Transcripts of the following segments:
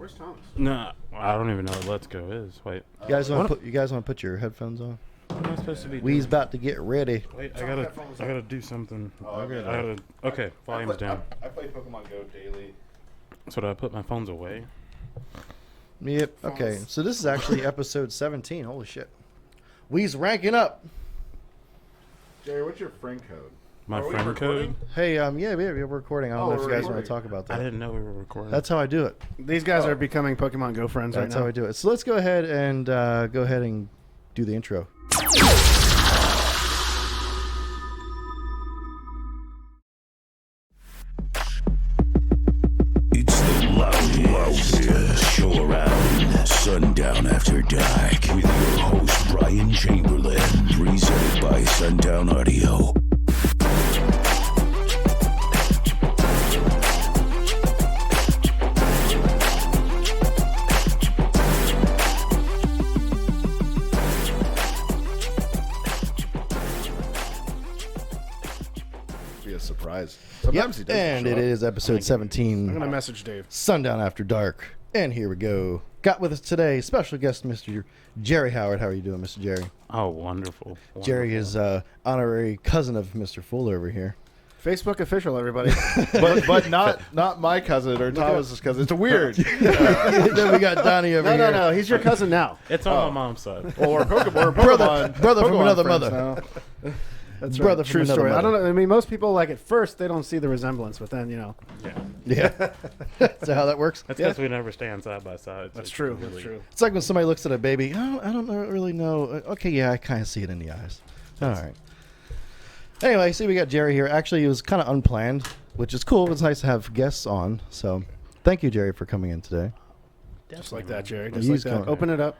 Where's Thomas? No, I don't even know what Let's Go is. Wait. You guys want to put your headphones on? What am I supposed to be We's doing? about to get ready. Wait, I gotta do something. Oh, Okay, volume's down. I play Pokemon Go daily. So do I put my phones away? Yep. Okay. So this is actually episode 17. Holy shit. We's ranking up. Jerry, what's your friend code? My Are we friend recording? code? Hey, yeah, we're recording. I don't know if you we're guys want recording. to talk about I that. didn't know we were recording. That's how I do it. These guys are becoming Pokemon Go friends That's right now. how I do it. So let's go ahead and do the intro. It's the loudest show around. Sundown After Dark with your host Bryan Chamberlain, presented by Sundown Audio. Be a surprise. Yep. Sometimes he doesn't And show it up. is episode I'm 17. going to message Dave. Sundown After Dark. And here we go. Got with us today special guest Mr. Jerry Howard. How are you doing, Mr. Jerry? Oh, wonderful. Jerry is honorary cousin of Mr. Fuller over here. Facebook official, everybody. but not my cousin or Thomas's cousin. It's weird. Then we got Donnie over here. No. He's your cousin now. It's on my mom's side. Well, we're Pokemon. Brother from Pokemon another friends mother. now. That's Brother right. from True another story. I mother. don't know. I mean, most people, like, at first, they don't see the resemblance, but then, Yeah. Yeah. That's how that works. That's because we never stand side by side. that's It's true. really- That's true. It's like when somebody looks at a baby. I don't really know. Okay, yeah, I kind of see it in the eyes. All right. Anyway, see, we got Jerry here. Actually, it was kind of unplanned, which is cool. It's nice to have guests on. So, thank you, Jerry, for coming in today. Just like that, Jerry. Well, Just like he's that. going- Open it up.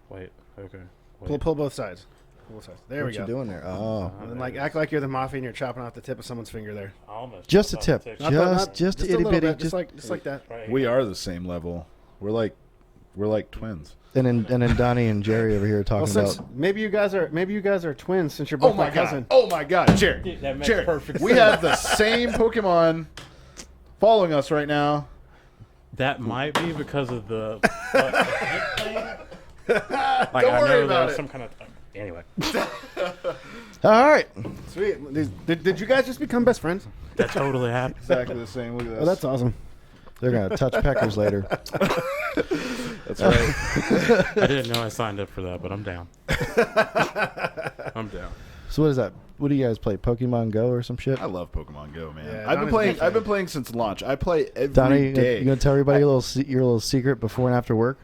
Wait, okay. Wait. Pull both sides. Both sides. There What we you go. doing there? Oh, And then, like, act like you're the mafia and you're chopping off the tip of someone's finger there. I almost just a dropped off tip. the Not- Just a itty little bitty. bit, just like that. Right We here. are the same level. We're like twins. And then Donnie and Jerry over here talking Well, about. since maybe you guys are twins since you're both my cousin. Oh my god, Jerry. Dude, that makes Jerry. perfect We have the same Pokemon following us right now. That might be because of the. Like, Don't I worry know about there's it. some kind of. Anyway, All right. Sweet. Did you guys just become best friends? that totally happened. Exactly the same. Look at this. Oh, that's awesome. They're gonna touch peckers later. That's right. I didn't know I signed up for that, but I'm down. I'm down. So what is that? What do you guys play? Pokemon Go or some shit? I love Pokemon Go, man. Yeah, I've been Donnie's playing. a big I've been fan. playing since launch. I play every Donnie, day. you gonna tell everybody your little secret before and after work?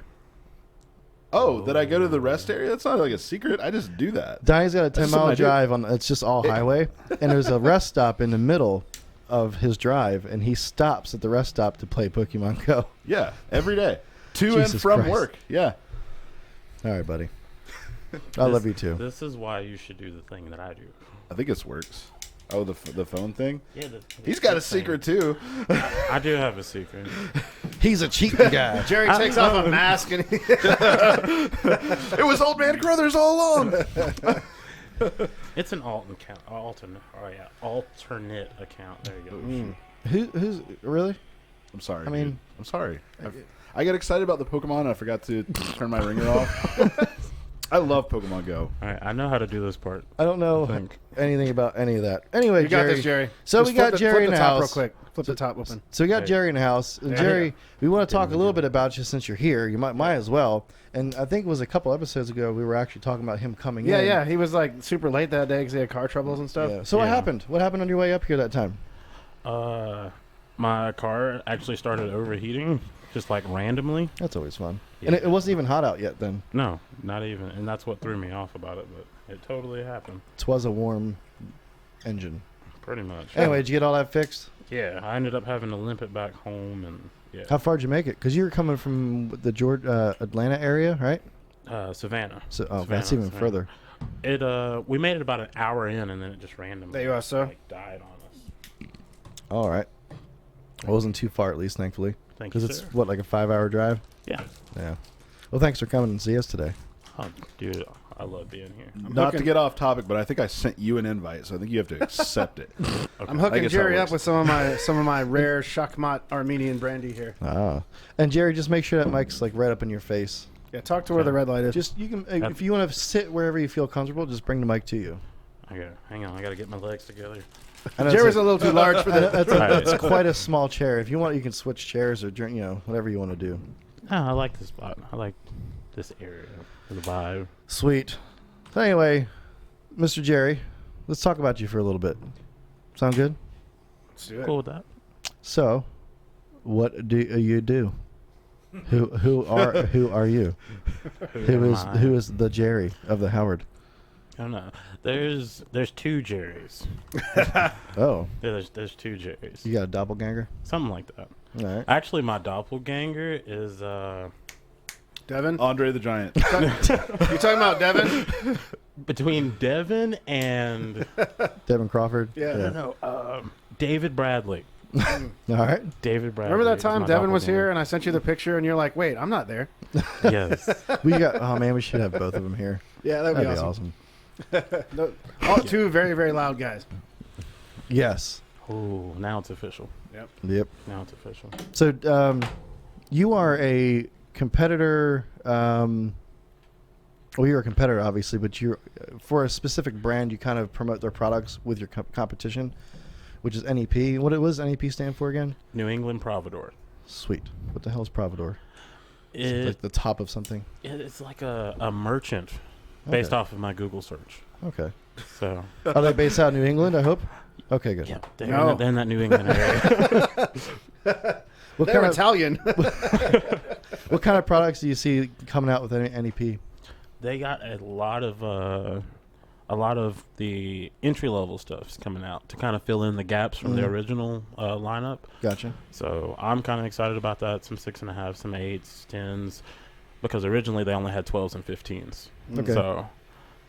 Oh, that I go to the rest area? That's not like a secret. I just do that. Donnie's got a That's 10-mile something I do. drive on. It's just all highway, and there's a rest stop in the middle of his drive, and he stops at the rest stop to play Pokemon Go. Yeah, every day. To Jesus and from Christ. work. Yeah. All right, buddy. I love you too. This is why you should do the thing that I do. I think this works. Oh, the phone thing? Yeah, He's got a secret, too. I do have a secret. He's a cheating guy. Jerry takes off a mask and It was Old Man Crothers all along. It's an alternate account. There you go. Who's really? I'm sorry. I mean- dude. I'm sorry. I got excited about the Pokemon, and I forgot to turn my ringer off. I love Pokemon Go. All right, I know how to do this part. I don't know think. anything about any of that. Anyway, you got Jerry. this, Jerry. So Just we got flip Jerry flip in the the top house. real quick. Flip the top open. So we got Hey. Jerry in the house. And Yeah. Jerry, we want to talk a little bit about you since you're here. You might as well. And I think it was a couple episodes ago we were actually talking about him coming in. Yeah. He was like super late that day because he had car troubles and stuff. Yeah. So what Yeah. happened? What happened on your way up here that time? My car actually started overheating, just like randomly. That's always fun. Yeah. And it wasn't even hot out yet then. No, not even, and that's what threw me off about it. But it totally happened, It was a warm engine. pretty much. Anyway, did you get all that fixed? Yeah, I ended up having to limp it back home, and yeah, How far did you make it? Because you were coming from the Atlanta area, right? Savannah. So Savannah, that's even Savannah. further. It we made it about an hour in, and then it just randomly There you are, sir. like, died on us. All right. It wasn't too far, at least, thankfully. Thank Because you, it's, sir. what, like a 5-hour drive? Yeah. Yeah. Well, thanks for coming and see us today. Oh, dude, I love being here. Not to get off topic, but I think I sent you an invite, so I think you have to accept it. I'm I hooking guess Jerry that up works. with some of my rare Shakmat Armenian brandy here. Ah. And Jerry, just make sure that mic's like right up in your face. Yeah, talk to where the red light is. Just you can if you want to sit wherever you feel comfortable, just bring the mic to you. Hang on. I gotta get my legs together. I know Jerry's it's a little too large for that. it's quite a small chair. If you want, you can switch chairs or drink, whatever you want to do. Oh, I like this spot. I like this area. The vibe. Sweet. So anyway, Mr. Jerry, let's talk about you for a little bit. Sound good? Let's do it. Cool with that. So, what do you do? Who are you? Who is the Jerry of the Howard? I don't know. There's two Jerrys. Oh, There's two Jerrys. you got a doppelganger? Something like that. All right. Actually, my doppelganger is Devin? Andre the Giant. You talking about Devin? between Devin and Devin Crawford. Yeah. no, David Bradley. All right. David Bradley. Remember that is time my Devin was here doppelganger. and I sent you the picture and you're like, wait, I'm not there. Yes. We got. Oh man, we should have both of them here. Yeah, that'd be That'd awesome. be awesome. No, all two very, very loud guys. Yes. Oh, now it's official. Yep. Now it's official. So, you are a competitor. Well, you're a competitor, obviously, but you're for a specific brand. You kind of promote their products with your competition, which is NEP. What does NEP stand for again? New England Providor. Sweet. What the hell is Providor? Is it like the top of something? It's like a merchant based Okay. off of my Google search. Okay. So Are they based out in New England? I hope. Okay, good. yeah, they're, No. they're in that New England area. What They're kind of Italian. what kind of products do you see coming out with NEP? They got a lot of the entry level stuff's coming out to kind of fill in the gaps from the original lineup. Gotcha. So I'm kind of excited about that. Some 6.5, some 8s, 10s, because originally they only had 12s and 15s. Okay. So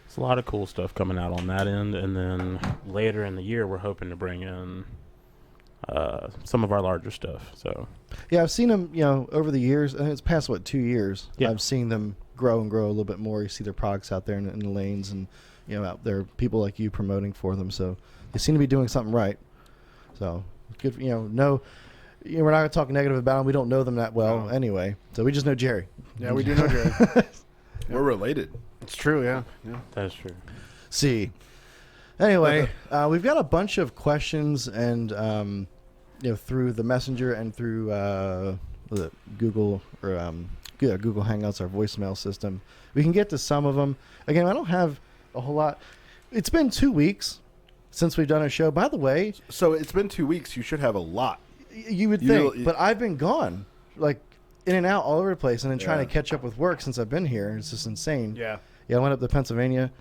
it's a lot of cool stuff coming out on that end. And then later in the year, we're hoping to bring in some of our larger stuff. So Yeah, I've seen them, over the years. And it's past, 2 years. Yeah. I've seen them grow and grow a little bit more. You see their products out there in the lanes and, out there, people like you promoting for them. So they seem to be doing something right. So good, we're not going to talk negative about them. We don't know them that well anyway. So we just know Jerry. Yeah, we do know Jerry. We're related. It's true, yeah. that's true. See. Anyway, we've got a bunch of questions and, through the messenger and through Google or Google Hangouts, our voicemail system. We can get to some of them. Again, I don't have a whole lot. It's been 2 weeks since we've done a show. By the way, So it's been 2 weeks. You should have a lot. you would You think, know, but I've been gone, like in and out all over the place, and then trying Yeah. to catch up with work since I've been here. It's just insane. Yeah. Yeah, I went up to Pennsylvania,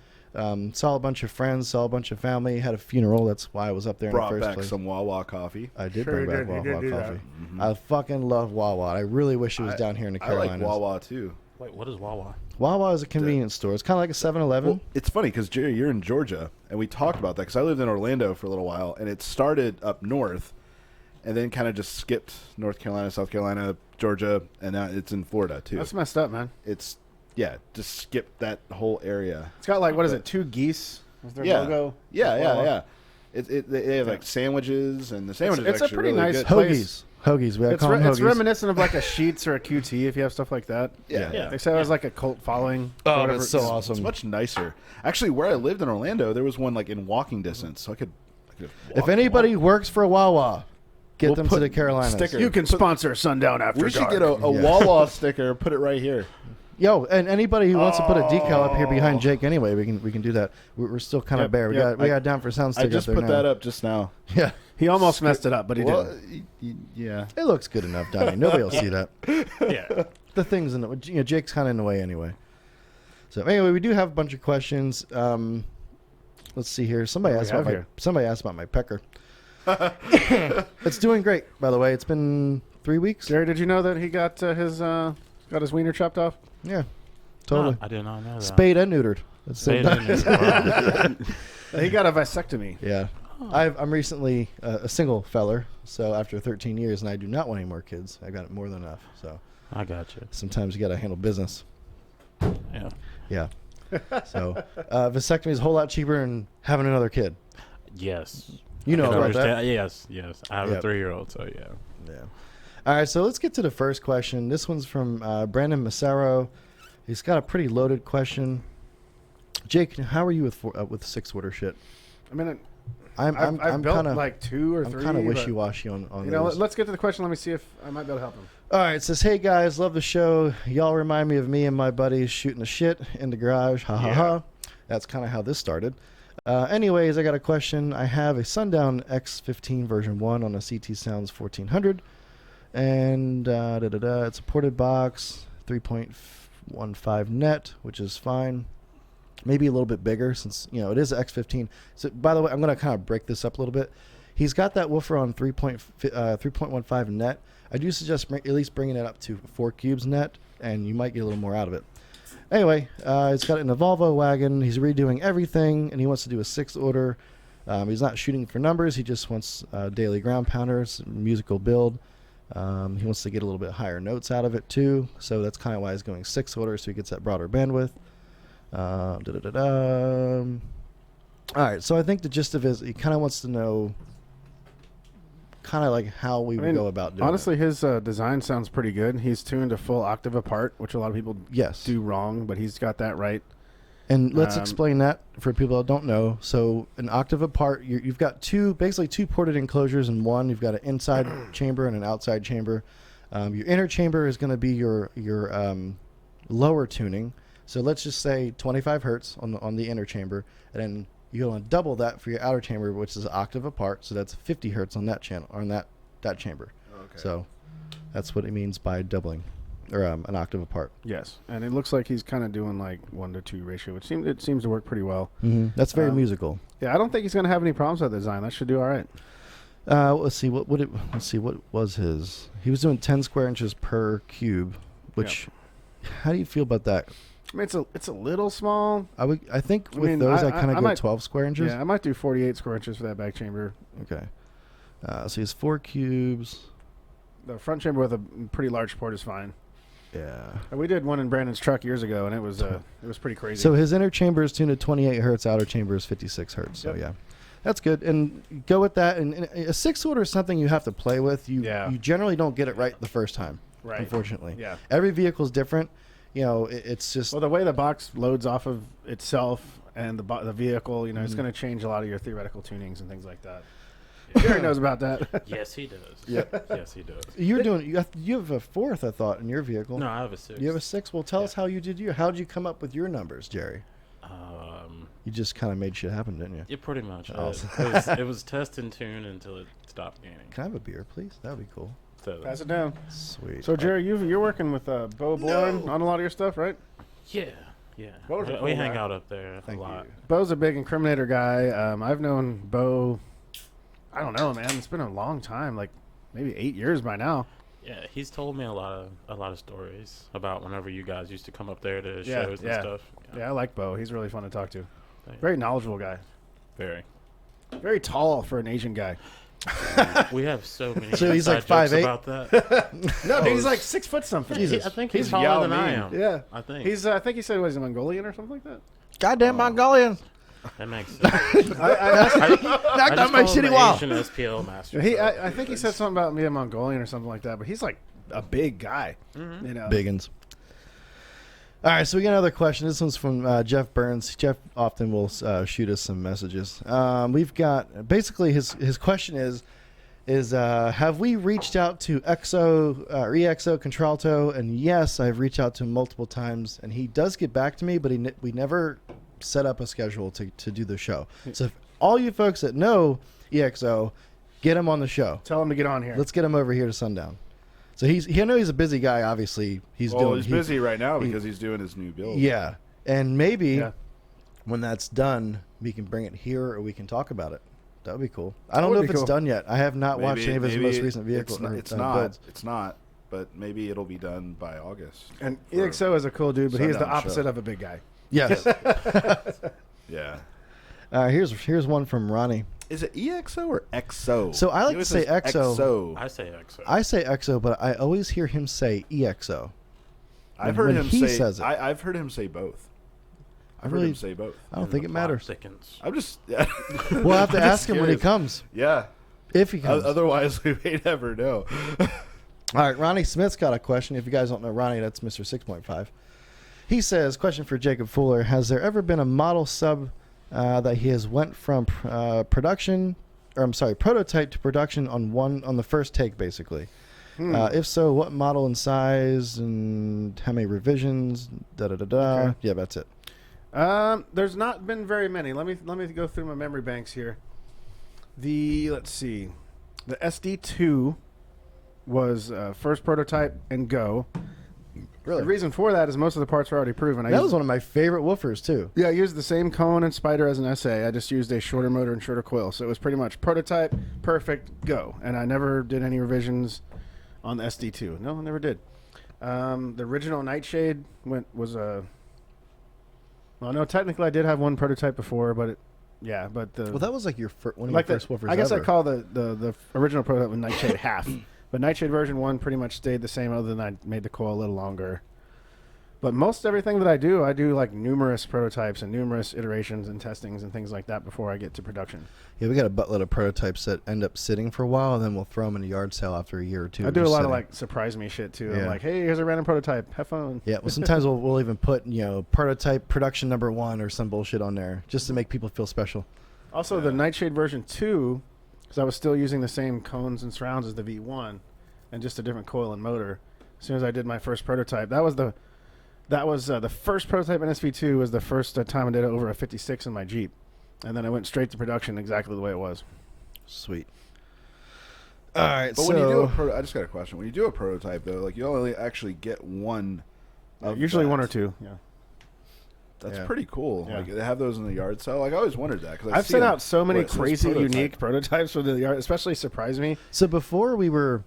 saw a bunch of friends, saw a bunch of family, had a funeral. That's why I was up there Brought in the first back place. some Wawa coffee. I did Sure bring back did, you did Wawa do coffee. that. I fucking love Wawa. I really wish it was down here in the I Carolinas. like Wawa too. Wait, what is Wawa? Wawa is a convenience store. It's kind of like a 7-Eleven. Well, it's funny because Jerry, you're in Georgia, and we talked about that because I lived in Orlando for a little while, and it started up north, and then kind of just skipped North Carolina, South Carolina, Georgia, and now it's in Florida too. That's messed up, man. It's just skipped that whole area. It's got like, what is it, 2 geese? Is their Yeah, logo? yeah. They have like sandwiches, and the sandwiches it's a actually pretty really nice good. place. Hoagies. We It's, call them it's hoagies. reminiscent of like a Sheetz or a QT if you have stuff like that. Yeah. They said it was like a cult following. Oh, or whatever. that's so It's awesome. much nicer. Actually, where I lived in Orlando, there was one like in walking distance, so I could just If walk. anybody works for Wawa, get We'll them to put the Carolinas. sticker. You can sponsor Sundown After We should Dark. get a Yeah. Wawa sticker, put it right here. Yo, and anybody who wants to put a decal up here behind Jake anyway, we can do that. We're still kind of Yep, bare. We yep. got down for sound I stick just up there put now. that up just now. Yeah. He almost messed it up, but he Well, didn't. yeah. It looks good enough, Donnie. Nobody will see that. Yeah. The thing's in the Jake's kind of in the way anyway. So anyway, we do have a bunch of questions. Let's see here. Somebody What do asked we about have here? somebody asked about my pecker. It's doing great, by the way. It's been 3 weeks. Jerry, did you know that he got his wiener chopped off? Yeah, totally. I did not know that. Spayed and neutered. That's the same Spayed time. and neutered. He got a vasectomy. Yeah. I'm recently a single feller, so after 13 years, and I do not want any more kids. I got more than enough. So I got you. sometimes you got to handle business. Yeah. Yeah. So vasectomy is a whole lot cheaper than having another kid. Yes. You know I can about that. understand. Yes. I have Yep. a 3-year-old, so yeah. Yeah. All right, so let's get to the first question. This one's from Brandon Massaro. He's got a pretty loaded question. Jake, how are you with 6-order shit? I mean, I'm I've built kind of like 2 or 3. kind of but, wishy-washy on You know, those. let's get to the question. Let me see if I might be able to help him. All right, it says, hey guys, love the show. Y'all remind me of me and my buddies shooting the shit in the garage. Ha ha ha. That's kind of how this started. Anyways, I got a question. I have a Sundown X15 version 1 on a CT Sounds 1400. And it's a ported box, 3.15 net, which is fine. Maybe a little bit bigger since, it is X15. So, by the way, I'm going to kind of break this up a little bit. He's got that woofer on 3.15 net. I do suggest at least bringing it up to 4 cubes net, and you might get a little more out of it. Anyway, he's got it in a Volvo wagon. He's redoing everything, and he wants to do a 6-order. He's not shooting for numbers. He just wants daily ground pounders, musical build. He wants to get a little bit higher notes out of it, too. So that's kind of why he's going 6-order, so he gets that broader bandwidth. All right, so I think the gist of it is he kind of wants to know kind of like how we would go about doing honestly, his design sounds pretty good. He's tuned a full octave apart, which a lot of people do wrong, but he's got that right. And let's explain that for people that don't know. So an octave apart, you've got basically two ported enclosures in one. You've got an inside chamber and an outside chamber. Your inner chamber is going to be your lower tuning. So let's just say 25 hertz on the inner chamber, and then you're going to double that for your outer chamber, which is an octave apart. So that's 50 hertz on that channel, or on that chamber. Okay. So that's what it means by doubling, or an octave apart. Yes, and it looks like he's kind of doing like 1-to-2 ratio, which seems to work pretty well. Mm-hmm. That's very musical. Yeah, I don't think he's going to have any problems with the design. That should do all right. Let's see what was his. He was doing 10 square inches per cube, which how do you feel about that? I mean, it's a little small. I think with those I kind of go 12 square inches. Yeah, I might do 48 square inches for that back chamber. Okay. So he's 4 cubes. The front chamber with a pretty large port is fine. Yeah. We did one in Brandon's truck years ago, and it was pretty crazy. So his inner chamber is tuned at 28 hertz, outer chamber is 56 hertz. So yeah, that's good. And go with that. And a 6-order is something you have to play with. You generally don't get it right the first time. Right. Unfortunately. Yeah. Every vehicle is different. It's just... Well, the way the box loads off of itself and the vehicle, it's going to change a lot of your theoretical tunings and things like that. Jerry knows about that. Yes, he does. Yeah. Yes, he does. You have a 4th, I thought, in your vehicle. No, I have a 6. You have a 6? Well, tell us how you did How did you come up with your numbers, Jerry? You just kind of made shit happen, didn't you? It pretty much Awesome. it was test and tune until it stopped gaining. Can I have a beer, please? That would be cool. So, Pass it down. Sweet. So, Jerry, you're working with Bo Bourne on a lot of your stuff, right? yeah. Bo's a cool We hang guy. out up there a lot. Bo's a big incriminator guy. I've known Bo, I don't know, man. It's been a long time, like maybe 8 years by now. Yeah, he's told me a lot of stories about whenever you guys used to come up there to shows and stuff. Yeah, I like Bo. He's really fun to talk to. Thanks. Very knowledgeable guy. Very tall for an Asian guy. We have so many. So he's like inside jokes 5'8"? about that. No, dude, he's like 6 foot something. Jesus. I think he's Yao taller than I Ming. am. Yeah, I think I think he said he's a Mongolian or something like that. Goddamn Mongolian. that makes sense. Knocked out my shitty wall. Asian SPL master. I think he said something about me a Mongolian or something like that. But he's like a big guy. Mm-hmm. Biggins. All right, so we got another question. This one's from Jeff Burns. Jeff often will shoot us some messages. We've got basically his question is have we reached out to EXO Contralto? And yes, I've reached out to him multiple times, and he does get back to me, but we never set up a schedule to do the show. So if all you folks that know EXO, get him on the show. Tell him to get on here. Let's get him over here to Sundown. So I know he's a busy guy. Obviously, he's busy right now because he's doing his new build. Yeah, and maybe when that's done, we can bring it here or we can talk about it. That would be cool. I don't know if it's done yet. I have not watched any of his most recent vehicles. It's not. But maybe it'll be done by August. And EXO is a cool dude, but he is the Sundown opposite show. of a big guy. Yes. Yeah. Here's one from Ronnie. Is it EXO or XO? So I like to say XO. I say EXO. I say EXO, but I always hear him say EXO. I've heard when him he say. says it. I've heard him say both. I've heard him say both. I don't And think the it plot matters. thickens. I'm just. Yeah. We'll have to I'm just ask him when he curious. comes. Yeah. If he comes. Otherwise, we may never know. All right, Ronnie Smith's got a question. If you guys don't know Ronnie, that's Mr. 6.5. He says, question for Jacob Fuller. Has there ever been a model sub that he has went from prototype to production on the first take, basically? If so, what model and size and how many revisions? Okay. Yeah, that's it. There's not been very many. Let me go through my memory banks here. Let's see. The SD2 was first prototype and go. Really? The reason for that is most of the parts are already proven. That was one of my favorite woofers, too. Yeah, I used the same cone and spider as an SA. I just used a shorter motor and shorter coil. So it was pretty much prototype, perfect, go. And I never did any revisions on the SD2. No, I never did. The original Nightshade was a... Well, no, technically I did have one prototype before, but but the... Well, that was like one of like your first woofers I guess ever. I call the original prototype with Nightshade half. But Nightshade version 1 pretty much stayed the same, other than I made the coil a little longer. But most everything that I do like numerous prototypes and numerous iterations and testings and things like that before I get to production. Yeah, we got a buttload of prototypes that end up sitting for a while, and then we'll throw them in a yard sale after a year or two. I do a just lot sitting. of like surprise me shit too. Yeah. I'm like, hey, here's a random prototype. Have fun. Yeah, well, sometimes we'll even put prototype production number 1 or some bullshit on there just to make people feel special. Also, the Nightshade version 2, because I was still using the same cones and surrounds as the V1, and just a different coil and motor. As soon as I did my first prototype, that was the first prototype in SV2 was the first time I did it over a 56 in my Jeep, and then I went straight to production exactly the way it was. Sweet. All right, But so when you do I just got a question. When you do a prototype, though, like you only actually get one. Usually that. one or two. Yeah. That's Yeah. pretty cool. Yeah. Like they have those in the yard sale. Like I always wondered that because I've sent out so many where it says crazy, prototype. unique prototypes for the yard, especially Surprise Me. So before we were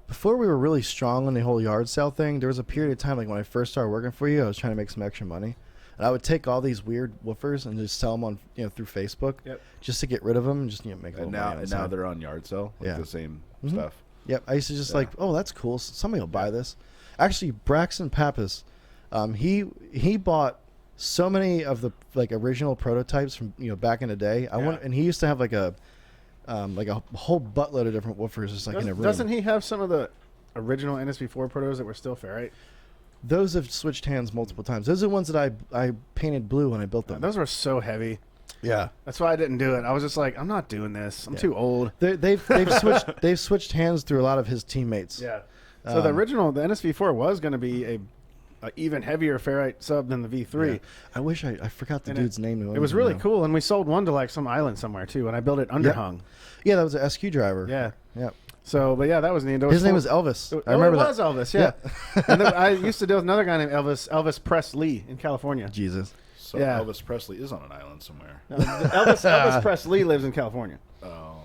really strong on the whole yard sale thing, there was a period of time, like when I first started working for you, I was trying to make some extra money, and I would take all these weird woofers and just sell them on through Facebook, just to get rid of them and just make a little And money on now the side. they're on yard sale. Like Yeah. the same Mhm. stuff. Yep, I used to just like, oh, that's cool. Somebody will buy this. Actually, Braxton Pappas, he bought so many of the like original prototypes from back in the day. And he used to have like a whole buttload of different woofers just like in a room. Doesn't he have some of the original NSV4 protos that were still ferrite? Those have switched hands multiple times. Those are the ones that I painted blue when I built them. Those were so heavy. Yeah, That's why I didn't do it. I was just like, I'm not doing this. I'm Yeah. too old. they've switched hands through a lot of his teammates. Yeah. So the original, the NSV4 was going to be a even heavier ferrite sub than the V3. Yeah. I wish I forgot the And dude's name. It was really cool, and we sold one to like some island somewhere too, and I built it underhung. Yeah, that was an SQ driver. Yeah. Yeah. So, but yeah, that was neat. His name was Elvis. I remember it that. was Elvis, yeah. And then I used to deal with another guy named Elvis Presley in California. Jesus. So Yeah. Elvis Presley is on an island somewhere. No, Elvis Presley lives in California. Oh,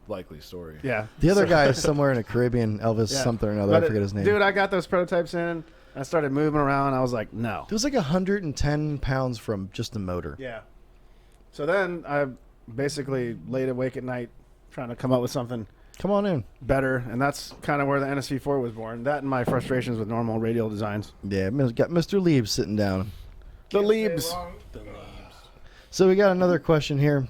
likely story. Yeah. The other guy is somewhere in the Caribbean, Elvis Yeah. something or another. But I forget his name. Dude, I got those prototypes in. I started moving around. I was like, no. It was like 110 pounds from just the motor. Yeah. So then I basically laid awake at night trying to come up with something Come on in. better, and that's kind of where the NSV4 was born. That and my frustrations with normal radial designs. Yeah, got Mr. Leib sitting down. The Leibs. So we got another question here.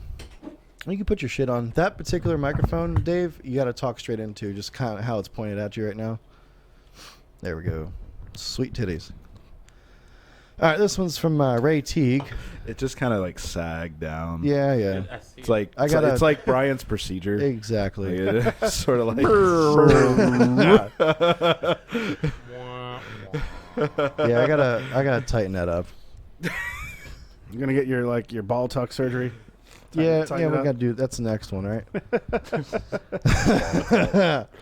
You can put your shit on. That particular microphone, Dave, you got to talk straight into just kind of how it's pointed at you right now. There we go. Sweet titties. All right, this one's from Ray Teague. It just kind of like sagged down. Yeah, yeah. I see It's like I gotta- it's like Brian's procedure. Exactly. Like, it's sort of like. Yeah, I gotta tighten that up. You're gonna get your ball tuck surgery. Yeah, tighten yeah, it we up. gotta do. That's the next one, right?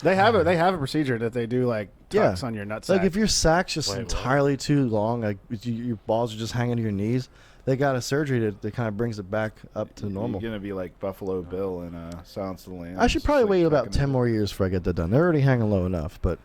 They have a procedure that they do like Yeah. tucks on your nutsack. Like if your sack's just Wait, what? entirely too long, like your balls are just hanging to your knees, they got a surgery that kind of brings it back up to normal. You're gonna be like Buffalo Bill in Silence of the Lambs. I should probably Just, wait like, about fucking- 10 more years before I get that done. They're already hanging low enough, but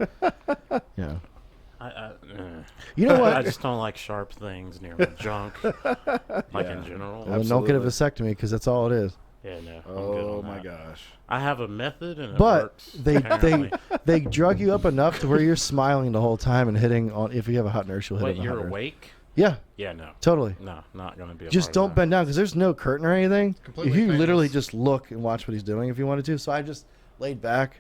you know what? I just don't like sharp things near my junk, like Yeah. in general. Well, then don't get a Absolutely. vasectomy because that's all it is. Yeah, no. I'm good Oh on my that. gosh. I have a method, and it But works. they apparently. they drug you up enough to where you're smiling the whole time and hitting on. If you have a hot nurse, you'll hit Wait, on a you're hot nurse. awake? Yeah, Yeah, no. totally. No, not going to be a Just part don't of that. bend down because there's no curtain or anything. Completely You literally painless. just look and watch what he's doing if you wanted to. So I just laid back.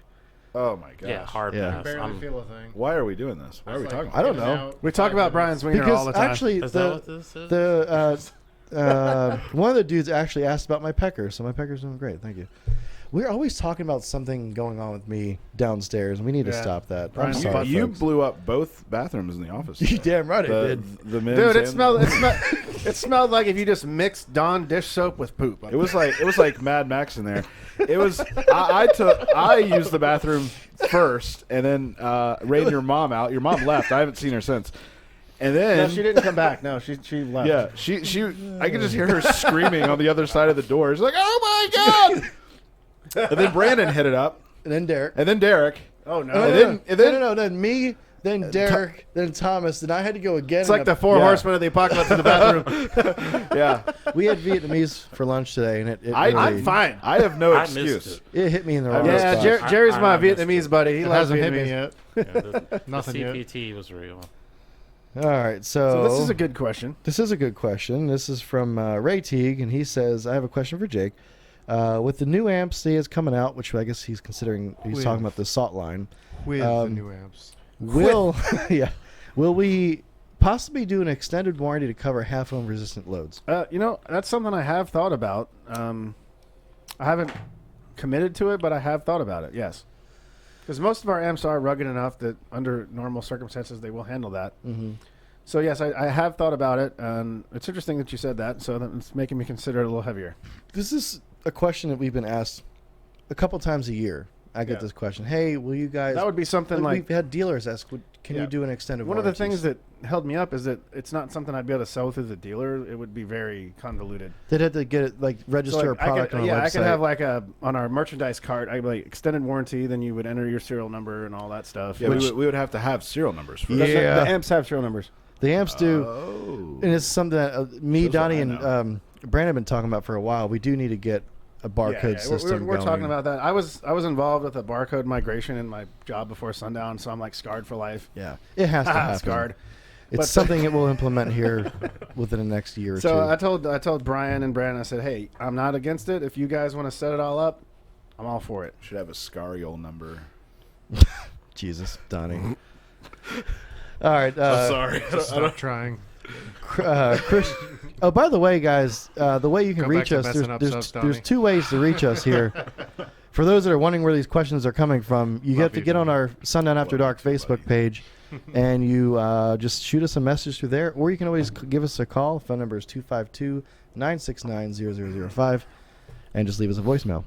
Oh my gosh. Yeah, hard Yeah. pass. Barely I'm- feel a thing. Why are we doing this? Why are we It's talking like about I don't in and know. out, We talk 5 about minutes. Brian's wiener all Because the time. actually, Is that what this is? one of the dudes actually asked about my pecker, so my pecker's doing great. Thank you. We're always talking about something going on with me downstairs, and we need to Yeah. stop that. I'm Brian's sorry, You folks. blew up both bathrooms in the office. You damn right I the, did. the men's Dude, it and- smelled. It smelled like if you just mixed Dawn dish soap with poop. It was like Mad Max in there. It was. I used the bathroom first, and then ran your mom out. Your mom left. I haven't seen her since. And then No, she didn't come back. No, she left. yeah, she. I could just hear her screaming on the other side of the door. She's like, "Oh my god!" And then Brandon hit it up, And then Derek. and then Derek. Oh no. Then me, then Derek, then Thomas, then I had to go again. It's like the four Yeah. horsemen of the apocalypse in the bathroom. Yeah, we had Vietnamese for lunch today, and it I'm really, Fine. I have no I missed excuse. it. it hit me in the wrong Yeah, spot. Jerry's I my missed Vietnamese it. buddy. He It loves hasn't hit me Vietnamese. yet. Yeah, the Nothing yet. CPT was real. All right, So this is a good question. This is a good question. This is from Ray Teague, and he says, I have a question for Jake. With the new amps he is coming out, which I guess he's considering, he's With. talking about the salt line. With the new amps. Will will we possibly do an extended warranty to cover half ohm resistant loads? That's something I have thought about. I haven't committed to it, but I have thought about it. Yes, because most of our amps are rugged enough that under normal circumstances they will handle that. Mm-hmm. So yes, I have thought about it, and it's interesting that you said that. So it's making me consider it a little heavier. This is a question that we've been asked a couple times a year. I get Yeah. this question. Hey, will you guys? That would be something like we've had dealers ask, can Yeah. you do an extended one of the warranties? things that held me up is that it's not something I'd be able to sell through the dealer. It would be very convoluted. They'd have to get it, like, register So, a product on a website. I could have like on our merchandise cart. I'd be like extended warranty. Then you would enter your serial number and all that stuff. Yeah, Which- we would have to have serial numbers for Yeah. it. The amps have serial numbers. The amps do. Oh. And it's something that me, Shows Donnie, what I and Brandon have been talking about for a while. We do need to get a barcode system We're going. talking about that. I was involved with a barcode migration in my job before Sundown, so I'm like scarred for life. Yeah, it has to happen. Scarred. It's But- something that we'll implement here within the next year or So two. I told Bryan and Brandon, I said, hey, I'm not against it. If you guys want to set it all up, I'm all for it. Should have a scariol number. Jesus, Donnie. All right. Sorry. Stop trying. Chris. Oh, by the way, guys, the way you can Go back reach to us, messing up subs, there's Donnie. 2 ways to reach us here. For those that are wondering where these questions are coming from, you have to you, get on Donnie. our Sundown After Dark Facebook page, and you just shoot us a message through there, or you can always give us a call. Phone number is 252-969-0005, and just leave us a voicemail.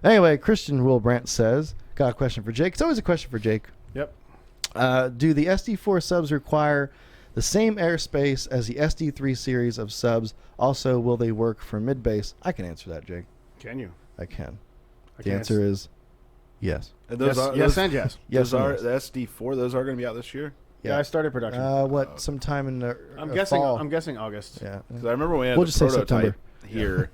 Anyway, Christian Wilbrandt says, got a question for Jake. It's always a question for Jake. Yep. Do the SD4 subs require the same airspace as the SD3 series of subs? Also, will they work for mid-bass? I can answer that, Jake. Can you? I can. I The can answer is yes. And yes, yes, and yes. Yes, Those are and the SD4. Those are going to be out this year. Yeah, I started production. Sometime in the I'm guessing. fall. I'm guessing August. Yeah. Because I remember when we had We'll the just say prototype September. here.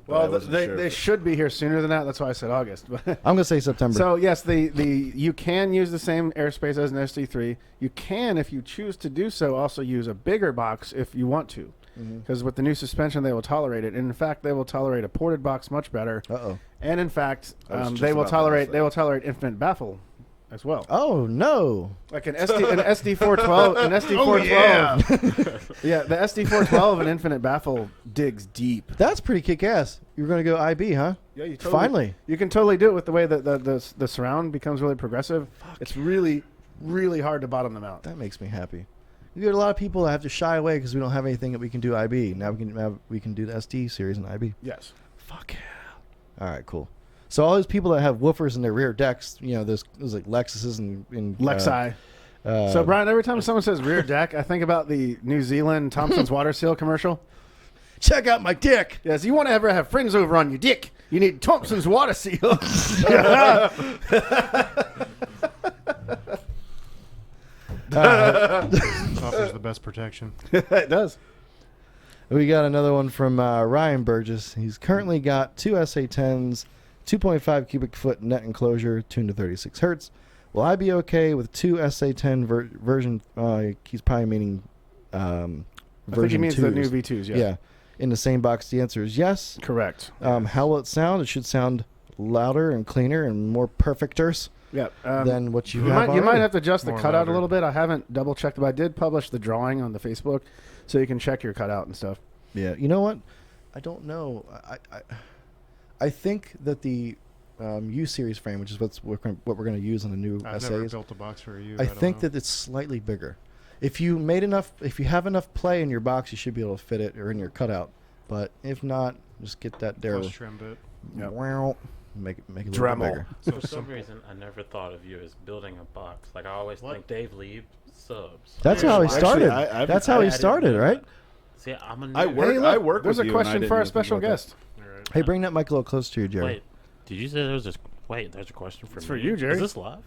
but I Well, wasn't they, sure they if- should be here sooner than that. That's why I said August. I'm gonna say September. So yes, the you can use the same airspace as an SD3. You can, if you choose to do so, also use a bigger box if you want to, because with the new suspension they will tolerate it. And in fact, they will tolerate a ported box much better. Uh-oh. And in fact, I was just they will about to tolerate ask they will tolerate infinite baffle as well. Oh no. Like an SD412, an SD412. Yeah, the SD412 and infinite baffle digs deep. That's pretty kick-ass. You're gonna go IB, huh? Yeah, you Finally. You can totally do it with the way that the surround becomes really progressive. It's really, really hard to bottom them out. That makes me happy. You get a lot of people that have to shy away because we don't have anything that we can do IB. Now we can do the SD series in IB. Yes. Fuck yeah. All right, cool. So all those people that have woofers in their rear decks, you know, those like Lexuses and Lexi. So, Brian, every time someone says rear deck, I think about the New Zealand Thompson's Water Seal commercial. check out my dick. Yes, you want to ever have friends over on your dick, you need Thompson's Water Seal. Offers the best protection. It does. We got another one from Ryan Burgess. He's currently got two SA10s, 2.5 cubic foot net enclosure, tuned to 36 hertz. Will I be okay with two SA10 version? He's probably meaning version I think he means the 2s. new V2s. Yeah. Yeah. In the same box, the answer is yes. Correct. How will it sound? It should sound louder and cleaner and more perfecters Yeah. than what you You have might already. have to adjust the More cutout louder. a little bit. I haven't double checked, but I did publish the drawing on the Facebook, so you can check your cutout and stuff. Yeah. You know what? I don't know. I think that the U series frame, which is what we're going to use on the new I've never essays, built a box for you. I don't think know. that it's slightly bigger. If you have enough play in your box, you should be able to fit it or in your cutout. But if not, just get that there. Plus trim bit. Yep. Wow. Make it a little bit Dremel. bigger. For some reason, I never thought of you as building a box. Like I always think Dave Leib subs. That's how he Actually, started. I've- That's how I he didn't started, know right? that. See, I'm a new. I work. Hey, look, I work there's with a you, and I question didn't for our even think special about that. guest. All right. Hey, bring that mic a little closer to you, Jerry. Wait, did you say there was this? Wait, there's a question for It's me. for you, Jerry. Is this live?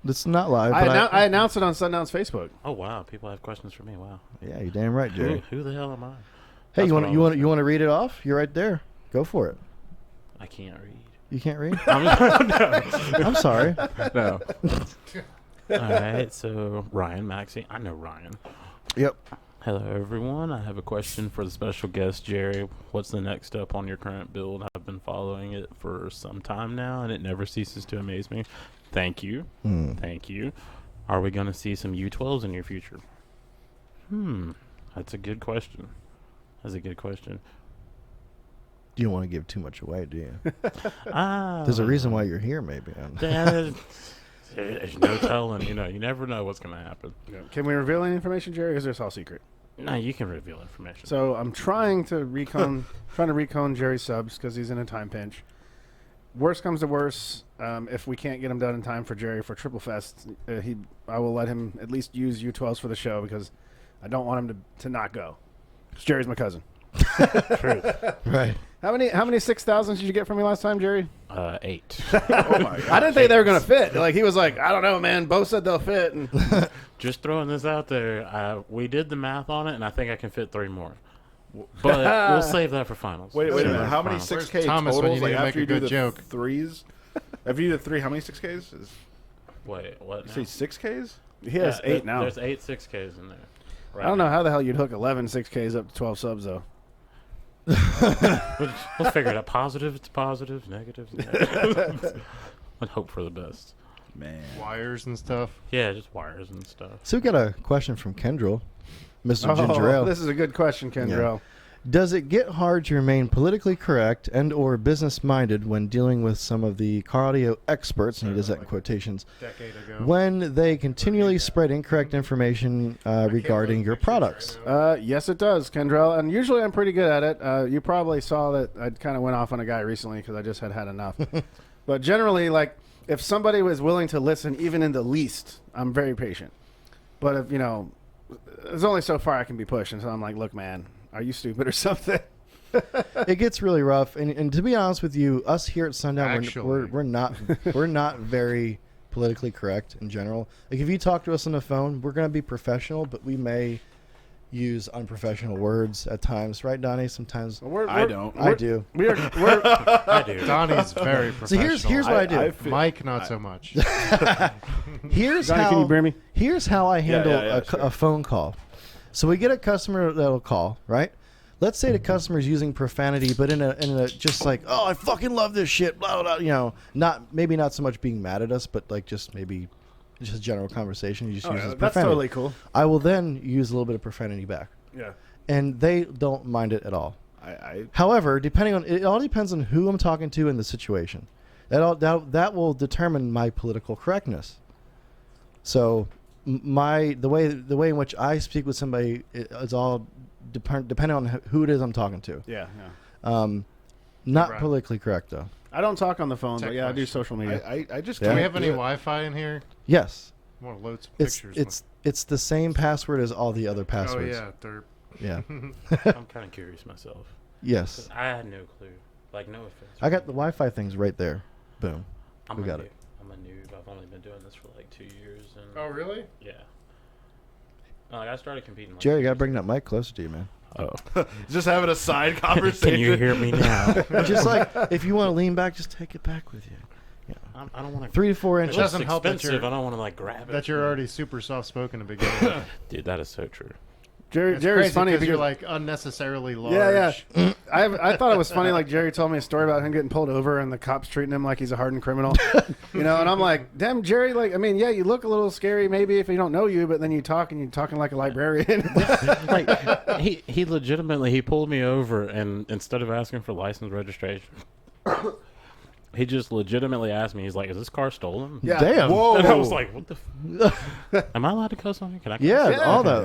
It's not live, I, but I announced it on Sundown's Facebook. Oh wow, people have questions for me. Wow. yeah, you're damn right, Jerry. Who the hell am I? Hey, That's you what want I you was want you want to read it off? You're right there. Go for it. I can't read. You can't read? No. I'm sorry. No. All right, so Ryan Maxey. I know Ryan. Yep. Hello, everyone. I have a question for the special guest, Jerry. What's the next step on your current build? I've been following it for some time now, and it never ceases to amaze me. Thank you. Thank you. Are we going to see some U12s in your future? That's a good question. That's a good question. You don't want to give too much away, do you? Ah, There's a reason why you're here, maybe. There's no telling. You know, you never know what's going to happen. Can we reveal any information, Jerry? Or is this all secret? No, you can reveal information. So I'm trying to recon Jerry's subs because he's in a time pinch. Worst comes to worst, if we can't get him done in time for Jerry for Triple Fest, I will let him at least use U12s for the show because I don't want him to not go. 'Cause Jerry's my cousin. Right. How many 6,000s did you get from me last time, Jerry? 8. Oh my God. I didn't think they were gonna fit. Like he was like, I don't know, man. Bo said they'll fit. And Just throwing this out there. We did the math on it, and I think I can fit 3 more. But we'll save that for finals. Wait a Save minute. that How for many finals. 6K Thomas when totals? you Like need to make after a you do good the joke? threes? After you do the 3, how many 6Ks? Wait, what? You now? say 6Ks? he has 8 now. There's 8 6Ks in there. Right I don't know now. how the hell you'd hook 11 6Ks up to 12 subs though. We'll figure it out. Positive, it's positive. Negative, it's negative. I'd hope for the best. Man. Wires and stuff. Yeah, just wires and stuff. So we got a question from Kendrell, Mr. Ginger Ale. This is a good question, Kendrell. Does it get hard to remain politically correct and or business-minded when dealing with some of the car audio experts, and he does that in quotations, Decade ago. when they continually spread incorrect information regarding your products? Yes, it does, Kendrell. And usually I'm pretty good at it. You probably saw that I kind of went off on a guy recently because I just had enough. But generally, like, if somebody was willing to listen even in the least, I'm very patient. But if, there's only so far I can be pushed. And so I'm like, look, man, are you stupid or something? It gets really rough, and to be honest with you, us here at Sundown, Actually. we're not very politically correct in general. Like if you talk to us on the phone, we're going to be professional, but we may use unprofessional words at times, right, Donnie? Sometimes I don't. I do. We're I do. Donnie's very So professional. here's what I do. Mike, not so much. Here's Donnie, how can you bear me? Here's how I handle yeah, sure. a phone call. So we get a customer that'll call, right? Let's say the customer's using profanity, but in a just like, oh, I fucking love this shit, blah blah. Maybe not so much being mad at us, but like just maybe just a general conversation. You just use That's profanity. totally cool. I will then use a little bit of profanity back, Yeah. and they don't mind it at all. I However, it all depends on who I'm talking to and the situation. That will determine my political correctness. So, the way in which I speak with somebody is all depending on who it is I'm talking to. Yeah. Not Right. politically correct though. I don't talk on the phone, Tech but yeah, I do question. social media. I just Yeah. Do can't we have any do it. Wi-Fi in here? Yes, I want to load some it's pictures. it's the same password as all the other Oh passwords. yeah, derp. Yeah. I'm kind of curious myself. Yes. 'Cause I had no clue. Like, no offense. I got the Wi-Fi things right there. Boom. I'm we a got noob. it. I'm a noob. I've only been doing this for like 2 years. And Oh really? yeah. Like, I started competing. Like Jerry, you 2 gotta years bring that mic closer to you, man. Oh. Just having a side conversation. Can you hear me now? Just like if you want to lean back, just take it back with you. I don't want to. 3 to 4 It inches. looks doesn't help that expensive. you're- I don't want to like grab it. That you're already super soft spoken to begin with. Dude, that is so true. Jerry's crazy funny because you're because like unnecessarily large. yeah. I thought it was funny. Like Jerry told me a story about him getting pulled over and the cops treating him like he's a hardened criminal. And I'm like, damn, Jerry. Like, I mean, yeah, you look a little scary maybe if you don't know you, but then you talk and you're talking like a librarian. Like he legitimately he pulled me over, and instead of asking for license registration, he just legitimately asked me. He's like, "Is this car stolen?" Yeah. Damn. Whoa. And I was like, "What the? Am I allowed to cuss on you? Can I?" Cuss? Yeah,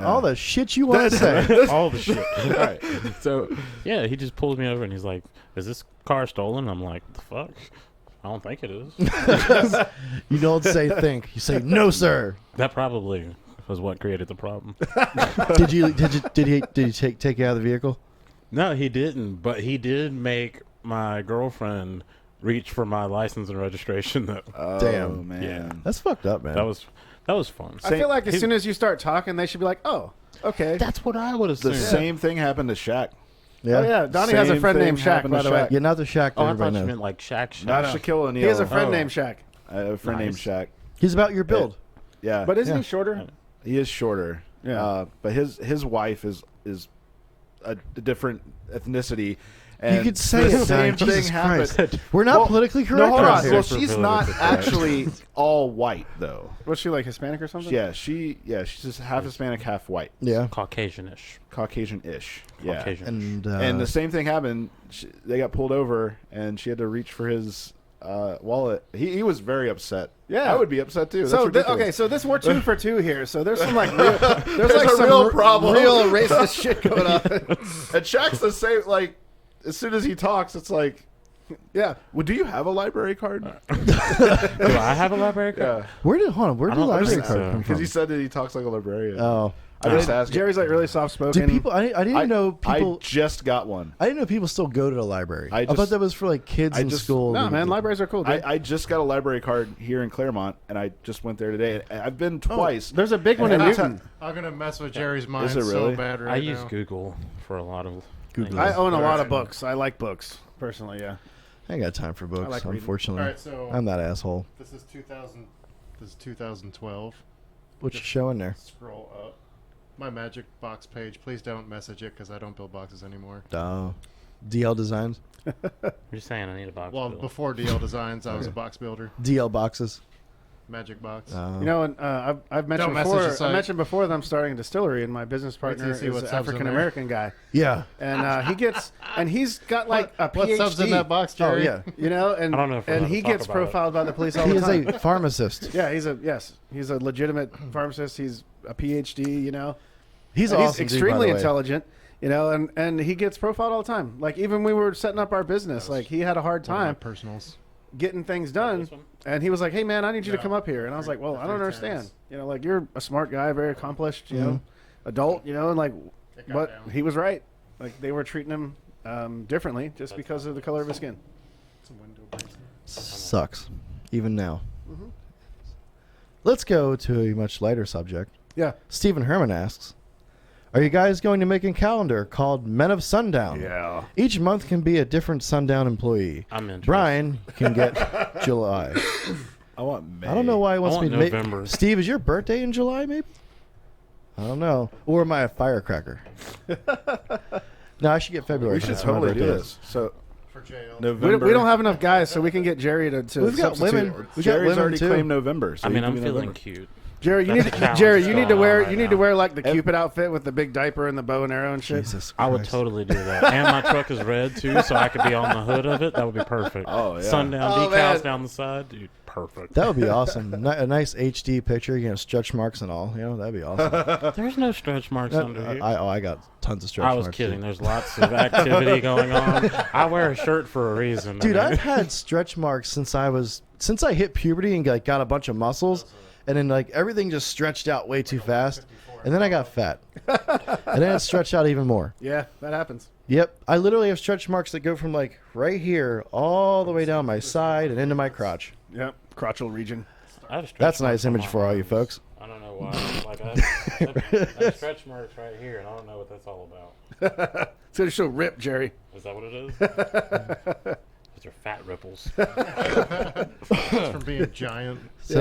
all the shit you want to say. All the shit. All right. So yeah, he just pulled me over and he's like, "Is this car stolen?" I'm like, "The fuck? I don't think it is." You don't say think. You say no, sir. That probably was what created the problem. Did he take you out of the vehicle? No, he didn't. But he did make my girlfriend reach for my license and registration. Though Oh, Damn. man. Yeah. That's fucked up, man. that was fun. I feel like as soon as you start talking, they should be like, oh, okay. That's what I would The assume. same thing happened to Shaq. yeah. Oh, yeah. Donnie has a Same friend thing named Shaq, happened by to the way. Shaq. Yeah, not the Shaq that Oh, I thought everybody you knows. meant like Shaq. Not no. Shaquille O'Neal. He has a friend Oh. named Shaq. I have a friend named Nice. Shaq. He's about your build. Yeah. But isn't Yeah. he shorter? He is shorter. Yeah. But his wife is a different ethnicity. And You could say the it, same Don. thing Jesus happened. Christ. We're not Well, politically correct. No, hold around on. here. Well, Super she's politically not correct. actually all white though. Was she like Hispanic or something? Yeah, she's just half Hispanic, half white, Yeah. Caucasian-ish. Caucasian-ish. Yeah. Caucasian. And the same thing happened. They got pulled over, and she had to reach for his wallet. He was very upset. Yeah. I would be upset too. That's So ridiculous. okay, so this we're 2 for 2 here. So there's some like real, there's like a some real problem. real racist shit going on. And Shaq's the same. Like, as soon as he talks, it's like, Yeah. well, do you have a library card? Do I have a library card? Yeah, Where did I don't library think card so. come because from? he said that he talks like a librarian. Oh, I just asked. Jerry's like really soft spoken. do people? I didn't know people. I just got one. I didn't know people still go to the library. I I thought just- that was for like kids I in just- school. No, man, libraries are cool. Dude. I just got a library card here in Claremont, and I just went there today. And I've been twice. There's a big one in And Newton. I'm gonna mess with Jerry's mind Is it really? so bad right I now. use Google for a lot of Google. things. I own a lot of books. I like books personally. Yeah. I ain't got time for books, like reading. unfortunately. All right, so I'm that asshole. this is 2000. This is 2012. What you showing there? Scroll up. My Magic Box page. Please don't message it because I don't build boxes anymore. Oh, DL Designs, You're saying I need a box. Well, build. before DL Designs, I was a box builder. DL boxes. Magic Box. You know, and I've mentioned Don't message before. the I site. mentioned before that I'm starting a distillery, and my business Wait till partner you see is what an subs in African American guy, Yeah. and he's got like a What PhD. subs in that box, Oh Jerry? yeah. You know, and I don't know if we're and allowed he to talk gets about it. profiled by the police all He the is time. a pharmacist. Yeah, he's a legitimate pharmacist. He's a PhD. You know, He's And awesome. he's dude, by the extremely way. intelligent. You know, and he gets profiled all the time. Like even we were setting up our business, like he had a hard One of my time personals. getting things done. This one? And he was like, "Hey man, I need you to Yeah. come up here." And I was like, "Well, The I don't 310s. understand. You know, like you're a smart guy, very accomplished, you know, adult, you know, and like, It got but down. he was right. Like they were treating him differently just because of the color of his skin." Some window braces. Sucks, even now. Let's go to a much lighter subject. Yeah. Stephen Herman asks, "Are you guys going to make a calendar called Men of Sundown? Yeah. Each month can be a different Sundown employee. I'm interested. Brian can get July. I want May. I don't know why he wants I me want to make. November. Steve, is your birthday in July? Maybe. I don't know. Or am I a firecracker? No, I should get February. We should That's when my totally do birthday is. this. So For jail. November. We don't have enough guys, so we can get Jerry to We've got substitute. women. We got Jerry's women already too. claimed November. So I mean, you I'm can be feeling November. cute. Jerry, you That's need the challenge Jerry, that's you need to going wear on right you need to now. wear like the Cupid outfit with the big diaper and the bow and arrow and shit. Jesus I would Christ. totally do that. And my truck is red too, so I could be on the hood of it. That would be perfect. Oh, yeah. Sundown Oh, decals man. down the side, dude. Perfect. That would be awesome. A nice HD picture, stretch marks and all. That'd be awesome. There's no stretch marks under here. I got tons of stretch I marks. was kidding. too. There's lots of activity going on. I wear a shirt for a reason. Dude, I mean. I've had stretch marks since I hit puberty and got a bunch of muscles, and then like everything just stretched out way too fast, and then I got fat, and then it stretched out even more. Yeah, that happens. Yep, I literally have stretch marks that go from like right here all the way down my side and into my crotch. Yep, crotchal region. I have stretch That's a nice marks on image my for all you arms. folks. I don't know why. Like I have stretch marks right here, and I don't know what that's all about. It's gonna show rip, Jerry. Is that what it is? Those are fat ripples. It's from being giant. So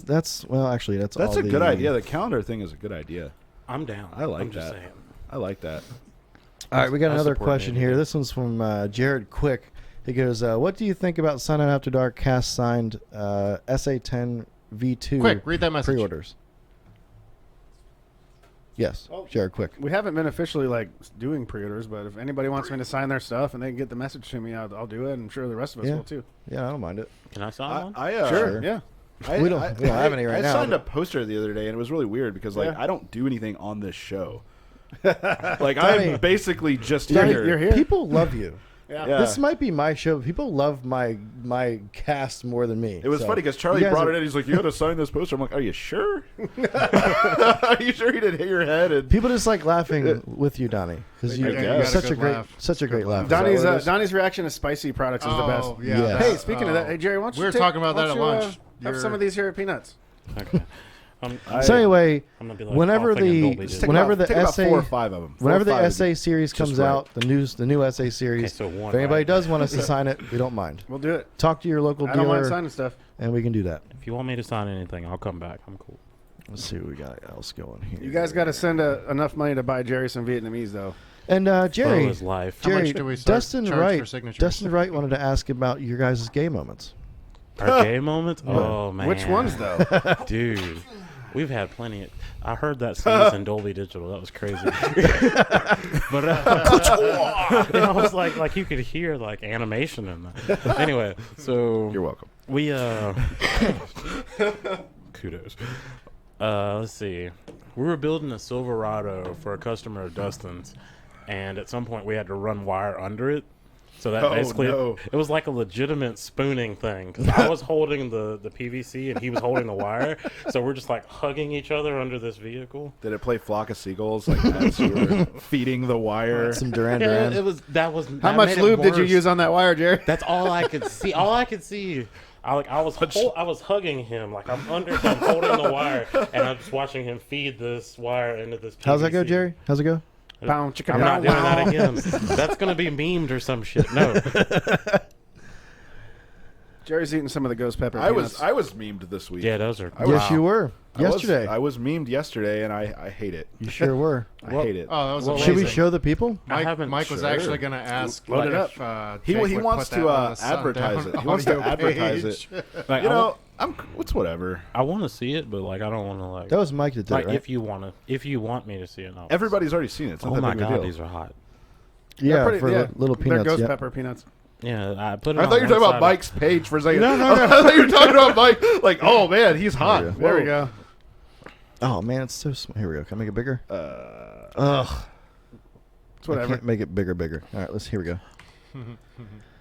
that's well, actually that's That's all a good the- idea. The calendar thing is a good idea. I'm down. I like I'm just that. saying. I like that. All right, we got I another support question it. here. This one's from Jared Quick. He goes, what do you think about Sundown After Dark cast signed SA10 V2 Quick, read that message. pre-orders? Yes, Oh. Jared Quick. We haven't been officially like doing pre-orders, but if anybody wants me to sign their stuff and they can get the message to me, I'll do it. I'm sure the rest of us Yeah. will too. Yeah, I don't mind it. Can I sign one? Sure. Yeah. We don't have any right I now, signed but- a poster the other day, and it was really weird because like Yeah. I don't do anything on this show. Like Donnie- I'm basically just Donnie, here. You're here. People love you. Yeah. Yeah. This might be my show. People love my cast more than me. It was So, funny because Charlie you guys brought are- it in. He's like, "You got to sign this poster." I'm like, "Are you sure? Are you sure you didn't hit your head?" And People just like laughing with you, Donnie, because I you're guess. such a Good great, laugh. such a great laugh. Donnie's what it is? Donnie's reaction to spicy products is the best. Yeah. Yeah. Hey, speaking of that, hey Jerry, why don't you We were take- talking about why that don't at you, lunch. Have some of these here at Peanuts. Okay. So anyway, I'm gonna be like whenever coughing and the- Dolby Just Digital. take Whenever about, the take essay- about 4 or 5 of them. whenever the essay essay series just comes right. out, the new essay series, Okay, so one, if anybody right? does want us to sign it, we don't mind. We'll do it. Talk to your local I don't mind dealer, signing stuff. and we can do that. If you want me to sign anything, I'll come back. I'm cool. Let's see what we got else going here. You guys got to send enough money to buy Jerry some Vietnamese, though. And Jerry, Flow is life. How much Jerry, do we start- Dustin charge Wright, for signatures? Dustin Wright wanted to ask about your guys' gay moments. Our gay moments? Oh man. Which ones, though? Dude, we've had plenty. I heard that sneeze in Dolby Digital. That was crazy. But I was like you could hear like animation in that. Anyway, so You're welcome. we kudos. Let's see. We were building a Silverado for a customer of Dustin's, and at some point we had to run wire under it. So that Oh, basically, no. it was like a legitimate spooning thing. 'Cause I was holding the PVC and he was holding the wire. So we're just like hugging each other under this vehicle. Did it play Flock of Seagulls like as you were feeding the wire? Some Duran Yeah, Duran. it was. How much lube did you use on that wire, Jerry? That's all I could see. All I could see. I was hugging him like I'm holding the wire, and I'm just watching him feed this wire into this. PVC. How's that go, Jerry? How's it go? Pound chicken. I'm not doing pound. that again. That's gonna be memed or some shit. No. Jerry's eating some of the ghost pepper. I peanuts. was memed this week. Yeah, those are. Yes, you were. Yesterday. I was memed yesterday, and I hate it. You sure were. I hate it. Oh, that was Well, amazing. Should we show the people? I haven't- Mike was Sure. actually going to ask Load it if, He Jake he would wants put to that on the advertise Sundown it. He wants to audio advertise page. it. Like, You know, it's whatever. I want to see it, but like I don't want to like. That was Mike that did like it, right? if you want me to see it, no. Everybody's already seen it. It's not Oh that my big of a god, deal. these are hot. yeah, They're pretty- for yeah, little They're peanuts. ghost Yeah. pepper peanuts. Yeah, I put it. I on thought you were one talking about side Mike's page for a second. No, no, no. I thought you were talking about Mike. Like, oh man, he's hot. Yeah. There we go. Oh man, it's so small. Here we go. Can I make it bigger? Ugh. It's I whatever. can't make it bigger. All right, here we go.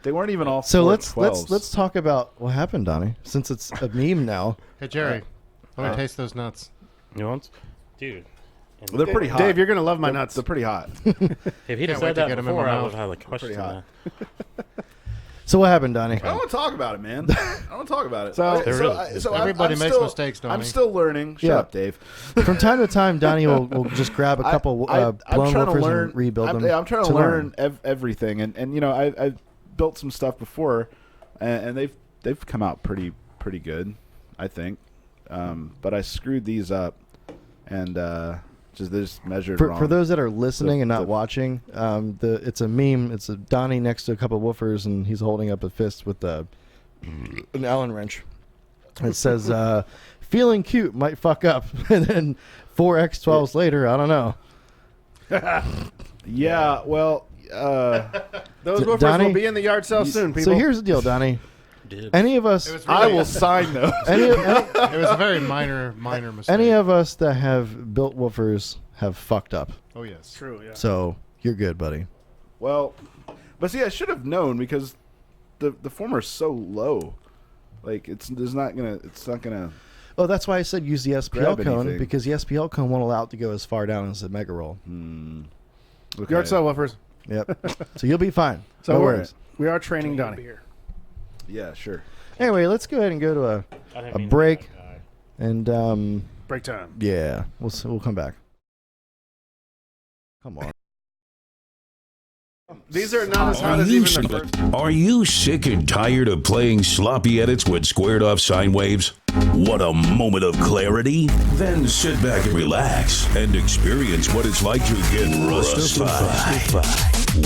They weren't even all. So 4 let's 12s. let's talk about what happened, Donnie. Since it's a meme now. Hey, Jerry, let me taste those nuts. You want, dude? and Well, they're pretty hot. Dave, you're gonna love my They're- nuts. They're pretty hot. If he'd have Can't wait said to that get 'em in before, my I mouth. would have had a question. Pretty hot. So what happened, Donnie? I don't want to talk about it, man. I don't want to talk about it. So- Okay, There really I- is. so I'm- Everybody I'm makes still- mistakes, I'm Donnie. still learning. Shut Yeah. up, Dave. From time to time, Donnie will just grab a couple I'm blown trying to woofers learn. and rebuild them. I'm trying to learn everything, and you know, I've built some stuff before, and they've come out pretty good, I think. But I screwed these up, and they just measured wrong. For those that are listening and not the- watching, it's a meme. It's a Donnie next to a couple of woofers, and he's holding up a fist with an Allen wrench. It says, "Feeling cute might fuck up," and then 4x12s later, I don't know. Yeah, well, Those woofers Donnie, will be in the yard sale soon, people. So here's the deal, Donnie. Dibs. Any of us, It was I really- will sign those. It was a very minor mistake. any of us that have built woofers have fucked up. Oh yes. True, yeah. So you're good, buddy. Well, but see, I should have known because the former's so low. Like it's not gonna. Oh, that's why I said use the SPL Grab cone, anything. because the SPL cone won't allow it to go as far down as the Mega Roll. Okay. Yard sale woofers. Yep. So you'll be fine. So No we're- worries. we are training Donnie. Yeah, sure. Anyway, let's go ahead and go to I didn't a mean to break. be that guy. and Break time. yeah, we'll come back. Come on. These are not as hot as even the first. Are you sick and tired of playing sloppy edits with squared off sine waves? Want a moment of clarity? Then sit back and relax and experience what it's like to get rustified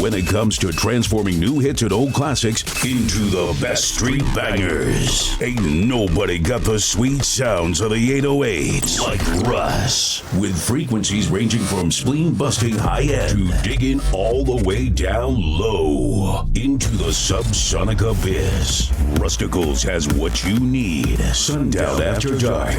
when it comes to transforming new hits and old classics into the best street bangers. Ain't nobody got the sweet sounds of the 808s like Russ, with frequencies ranging from spleen busting high end to digging all the way down low into the subsonic abyss. Rusticals has what you need. Sundown After Dark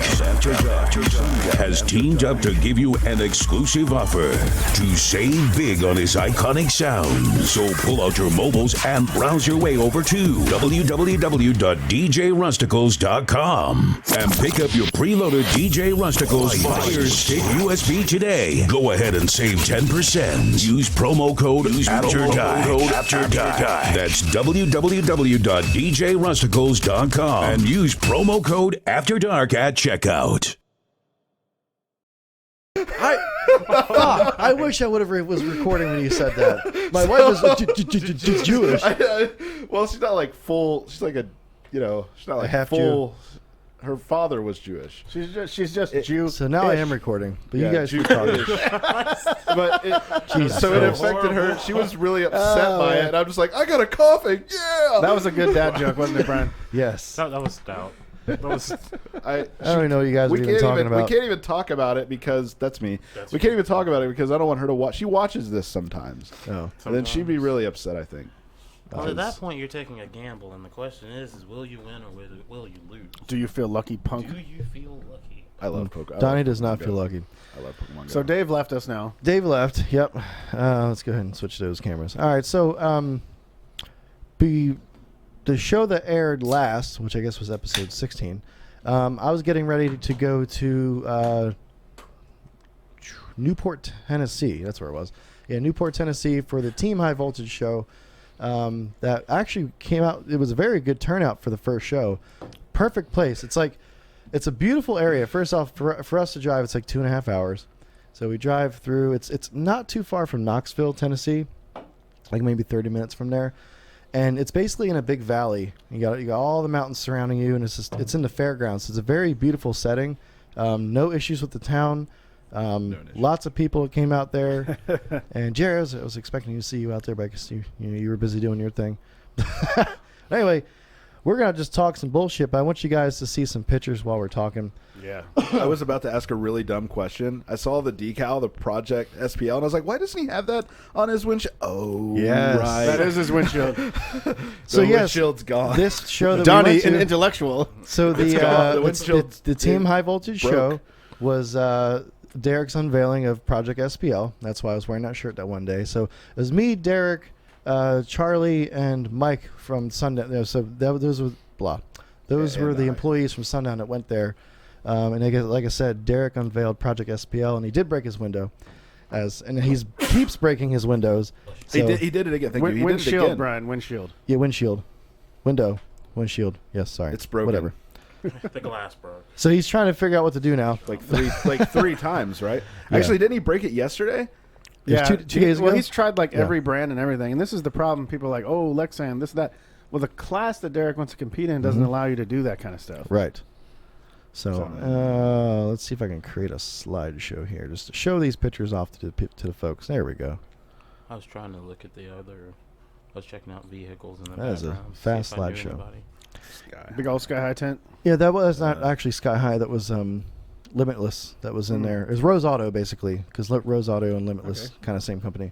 has teamed up to give you an exclusive offer to save big on his iconic sound. So pull out your mobiles and browse your way over to www.djrusticals.com and pick up your preloaded DJ Rusticals Fire Stick USB today. Go ahead and save 10%. Use promo code AFTERDARK. That's www.djrusticals.com and use promo code AFTERDARK at checkout. I wish I would have was recording when you said that. My wife is Jewish. Well, she's not like full. She's like she's not like half full. Her father was Jewish. She's just Jew. So now I am recording, but Yeah, you guys keep Jew-ish. talking. But Jesus so it Christ. affected her. She was really upset by yeah. it. I'm just like, I got a coughing. Yeah. That was a good dad joke, wasn't it, Brian? Yes. That was stout. That was. I don't even know what you guys are even talking about. We can't even talk about it because that's me. We can't even talk about it because I don't want her to watch. She watches this sometimes, Oh. and then she'd be really upset. I think. Well, at that point, you're taking a gamble, and the question is will you win or will you lose? Do you feel lucky, punk? Do you feel lucky? I love Pokemon. Donnie does not feel lucky. I love Pokemon Go. So Dave left us now. Dave left. Yep. Let's go ahead and switch those cameras. All right. So, the show that aired last, which I guess was episode 16, I was getting ready to go to Newport, Tennessee. That's where it was. Yeah, Newport, Tennessee for the Team High Voltage show. That actually came out. It was a very good turnout for the first show. Perfect place. It's a beautiful area. First off, for us to drive, it's like 2.5 hours. So we drive through. It's not too far from Knoxville, Tennessee, like maybe 30 minutes from there. And it's basically in a big valley. You got all the mountains surrounding you, and it's in the fairgrounds. It's a very beautiful setting. No issues with the town. Lots of people came out there. And Jerry, I was expecting to see you out there, but I guess you were busy doing your thing. Anyway, we're gonna just talk some bullshit. But I want you guys to see some pictures while we're talking. Yeah. I was about to ask a really dumb question. I saw the decal, the Project SPL, and I was like, why doesn't he have that on his windshield? Oh, Yes. right. That is his windshield. So the yes, windshield's gone. this show that Donnie, we went an to, intellectual. so It's gone. The the windshield's the Team High Voltage broke. show was Derek's unveiling of Project SPL. That's why I was wearing that shirt that one day. So it was me, Derek, Charlie, and Mike from Sundown. So those were Those were the employees from Sundown that went there. And I guess, like I said, Derek unveiled Project SPL, and he did break his window, and he keeps breaking his windows. So, He did it again. Thank you. He did it Windshield, again. Brian. Windshield. Yeah, windshield, windshield. Yes, sorry, It's broken. Whatever. The glass broke. So he's trying to figure out what to do now. Like three times, right? Yeah. Actually, didn't he break it yesterday? It was two days ago. Well, he's tried like Yeah. every brand and everything, and this is the problem. People are like, oh, Lexan, this, that. Well, the class that Derek wants to compete in doesn't allow you to do that kind of stuff. Right. So let's see if I can create a slideshow here, just to show these pictures off to the folks. There we go. I was trying to look at the other. I was checking out vehicles in the That is a background. fast see if I knew slideshow. anybody. Big old sky high tent. Yeah, that was not actually Sky High. That was Limitless. That was in there. It was Rose Auto basically, because Rose Auto and Limitless kind of same company.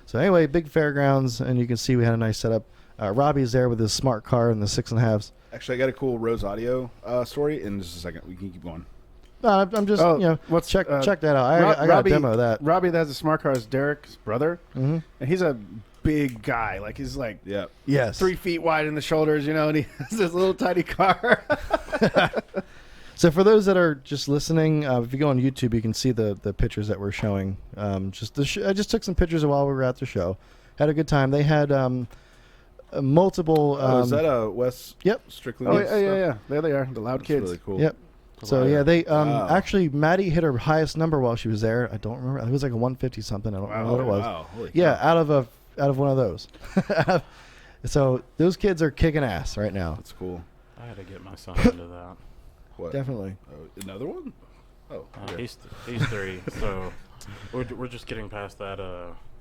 So anyway, big fairgrounds, and you can see we had a nice setup. Robbie's there with his smart car and the 6.5s. Actually, I got a cool Rose Audio story in just a second. We can keep going. No, I'm just check that out. I got a demo of that. Robbie that has a smart car is Derek's brother, Mm-hmm. and he's a big guy. Like he's like Yeah. Yes. 3 feet wide in the shoulders, and he has this little tiny car. So for those that are just listening, if you go on YouTube, you can see the pictures that we're showing. I just took some pictures while we were at the show. Had a good time. They had multiple. Is that a Wes? Yep. Strictly. Oh Wes yeah. stuff? There they are, the loud That's kids. really cool. Yep. So yeah, they Wow. actually Maddie hit her highest number while she was there. I don't remember. It was like a 150 something. I don't remember what it was. Wow. Holy Yeah, cow. out of one of those. So those kids are kicking ass right now. That's cool. I had to get my son into that. What? Definitely. Another one? Oh, okay. He's 3, so we're just getting past that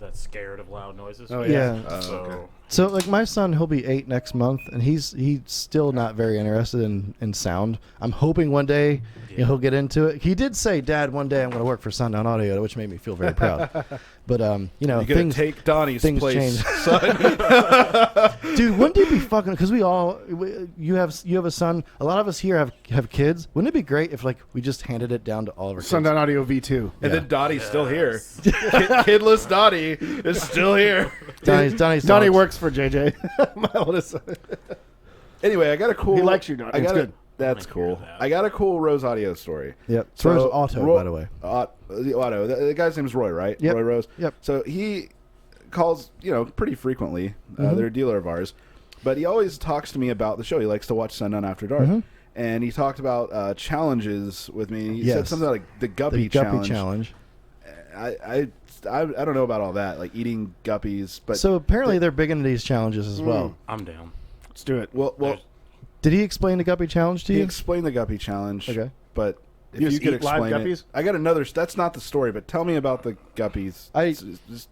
that scared of loud noises. Oh, Yeah. So okay. So like my son, he'll be 8 next month, and he's still not very interested in sound. I'm hoping one day he'll get into it. He did say, "Dad, one day I'm going to work for Sundown Audio," which made me feel very proud. But you know, You're gonna take Donnie's things place, change. son. Dude, wouldn't it be fucking? Because you have a son. A lot of us here have kids. Wouldn't it be great if like we just handed it down to all of our kids? Sundown Audio V2. And then Donnie's still here. Yes. Kidless Donnie is still here. Donnie works for JJ, my oldest son. Anyway, I got a cool. He likes you, Donnie. I It's got good. That's I wanna hear cool. that. I got a cool Rose Audio story. Yep. So Rose Auto, by the way. The Auto. The guy's name is Roy, right? Yep. Roy Rose. Yep. So he calls, pretty frequently. They're a dealer of ours, but he always talks to me about the show. He likes to watch Sundown After Dark, and he talked about challenges with me. He said something like the Guppy Challenge. I don't know about all that, like eating guppies, but So apparently they're big into these challenges as well. I'm down. Let's do it. well, Did he explain the Guppy Challenge to he you? explained the Guppy challenge. Okay. But if You you, just could eat live explain guppies? it, I got another. That's not the story, but tell me about the guppies.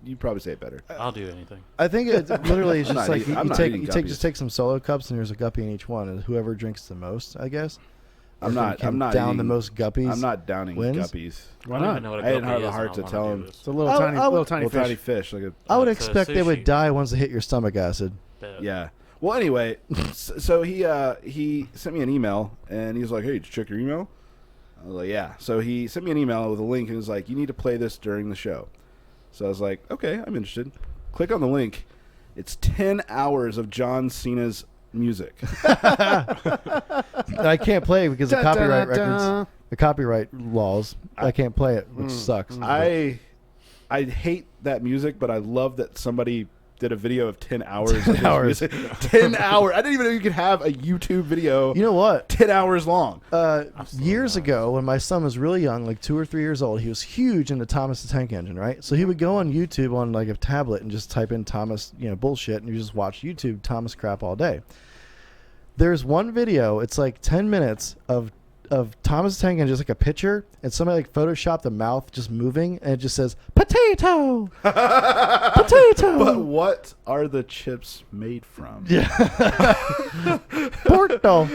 You probably say it better. I'll do anything. I think it literally is I'm just not like eating- you I'm not take eating just guppies. take some solo cups and there's a guppy in each one, and whoever drinks the most, I guess. I'm not can down down the most guppies. I'm not downing wins? guppies. Why I don't not? even know what a I didn't guppy have the is, heart and to I wanna tell do him. this. It's a little I- tiny, I would- little tiny Little tiny fish. fish, like I would It's, expect they would sushi. die once they hit your stomach acid. Bet. yeah. Well, anyway, so he sent me an email and he's like, "Hey, did you check your email?" I was like, "Yeah." So he sent me an email with a link and was like, "You need to play this during the show." So I was like, "Okay, I'm interested." Click on the link. It's 10 hours of John Cena's music. I can't play because the copyright Da-da-da-da. the copyright laws. I can't play it, which sucks. I hate that music, but I love that somebody did a video of 10 hours of his hours. music. 10 hours. I didn't even know you could have a YouTube video You know what? 10 hours long. Years ago, when my son was really young, like 2 or 3 years old, he was huge into Thomas the Tank Engine, right? So he would go on YouTube on like a tablet and just type in Thomas, bullshit, and you just watch YouTube Thomas crap all day. There's one video, it's like 10 minutes of Thomas the Tank Engine, just like a picture, and somebody like photoshopped the mouth just moving, and it just says potato, potato. But what are the chips made from? Yeah. Porto.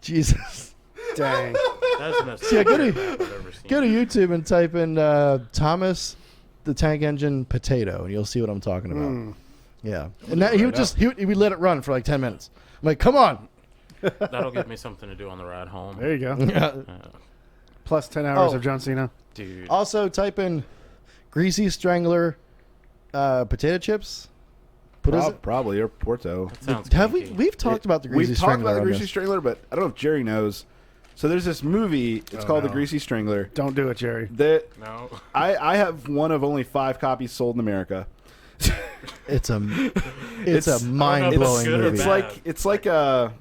Jesus. Dang. That's the most Yeah, go to- crap I've ever seen. Go to YouTube and type in Thomas the Tank Engine potato, and you'll see what I'm talking about. Yeah. And that, he would just he would let it run for like 10 minutes. I'm like, come on. That'll give me something to do on the ride home. There you go. Plus 10 hours Oh. of John Cena. Dude. Also, type in Greasy Strangler potato chips. What is it? Probably, or Porto. That sounds Have we? kinky. We've talked about the Greasy We've talked Strangler. about the on Greasy this. Strangler, but I don't know if Jerry knows. So there's this movie. It's called The no. Greasy Strangler. Don't do it, Jerry. That No. I have one of only 5 copies sold in America. It's a It's- mind blowing good or movie. bad. It's like a.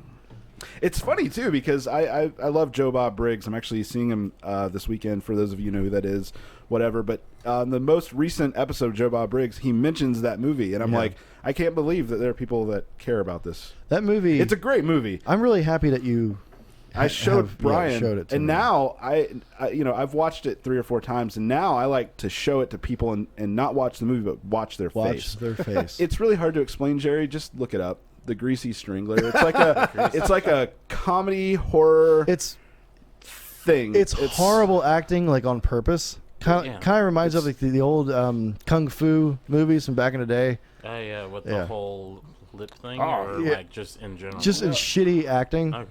It's funny too because I love Joe Bob Briggs. I'm actually seeing him this weekend. For those of you who know who that is, whatever. But the most recent episode of Joe Bob Briggs, he mentions that movie, and I'm Yeah. like, I can't believe that there are people that care about this. That movie. It's a great movie. I'm really happy that you. I showed Bryan, showed it to and me. now I've watched it 3 or 4 times, and now I like to show it to people and not watch the movie, but watch their Watch face. their face. It's really hard to explain, Jerry. Just look it up. The Greasy Strangler. It's like a comedy horror It's thing. it's horrible acting, like on purpose. Kind Yeah. of reminds of like the old kung fu movies from back in the day. Yeah, with Yeah. the whole lip thing, Oh, or yeah. like just in general. Just in shitty acting. Okay.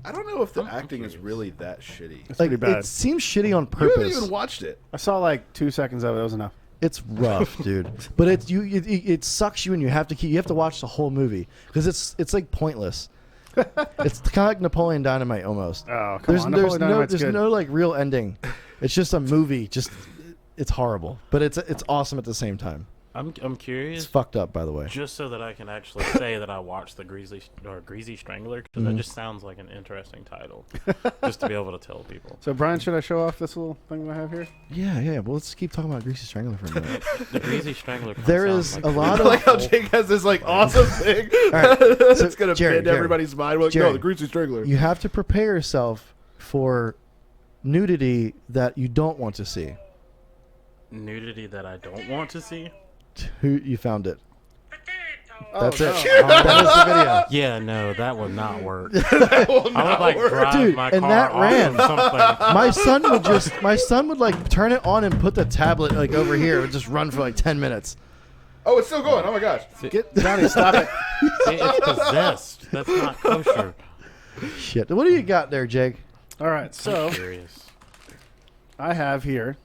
I don't know if the I'm acting is confused. really that shitty. It's Like pretty bad. it seems shitty on You haven't purpose. even watched it. I saw like 2 seconds of it. That was enough. It's rough, dude. But it sucks you, and you have to watch the whole movie because it's like pointless. It's kind of like Napoleon Dynamite almost. Oh, come There's on. there's Napoleon no Dynamite's there's good. no like real ending. It's just a movie. Just it's horrible, but it's awesome at the same time. I'm curious. It's fucked up, by the way. Just so that I can actually say that I watched the Greasy Strangler, because that just sounds like an interesting title, just to be able to tell people. So, Brian, should I show off this little thing I have here? Yeah. Well, let's keep talking about Greasy Strangler for a minute. The Greasy Strangler. There is like a lot I of. like how Jake has this like awesome thing right, that's gonna Jerry, bend everybody's mind. Like, Jerry, no, the Greasy Strangler. You have to prepare yourself for nudity that you don't want to see. nudity that I don't want to see. Who you found it? That's no. it. That is the video. Yeah, no, that would not work. That will I would not like work. drive Dude, my and car that off ran. of something. My son would like turn it on and put the tablet like over here and just run for like 10 minutes. Oh, it's still going. Oh my gosh. Get Donnie, stop it. See, it's possessed. That's not kosher. Shit. What do you got there, Jake? All right, so I'm curious. I have here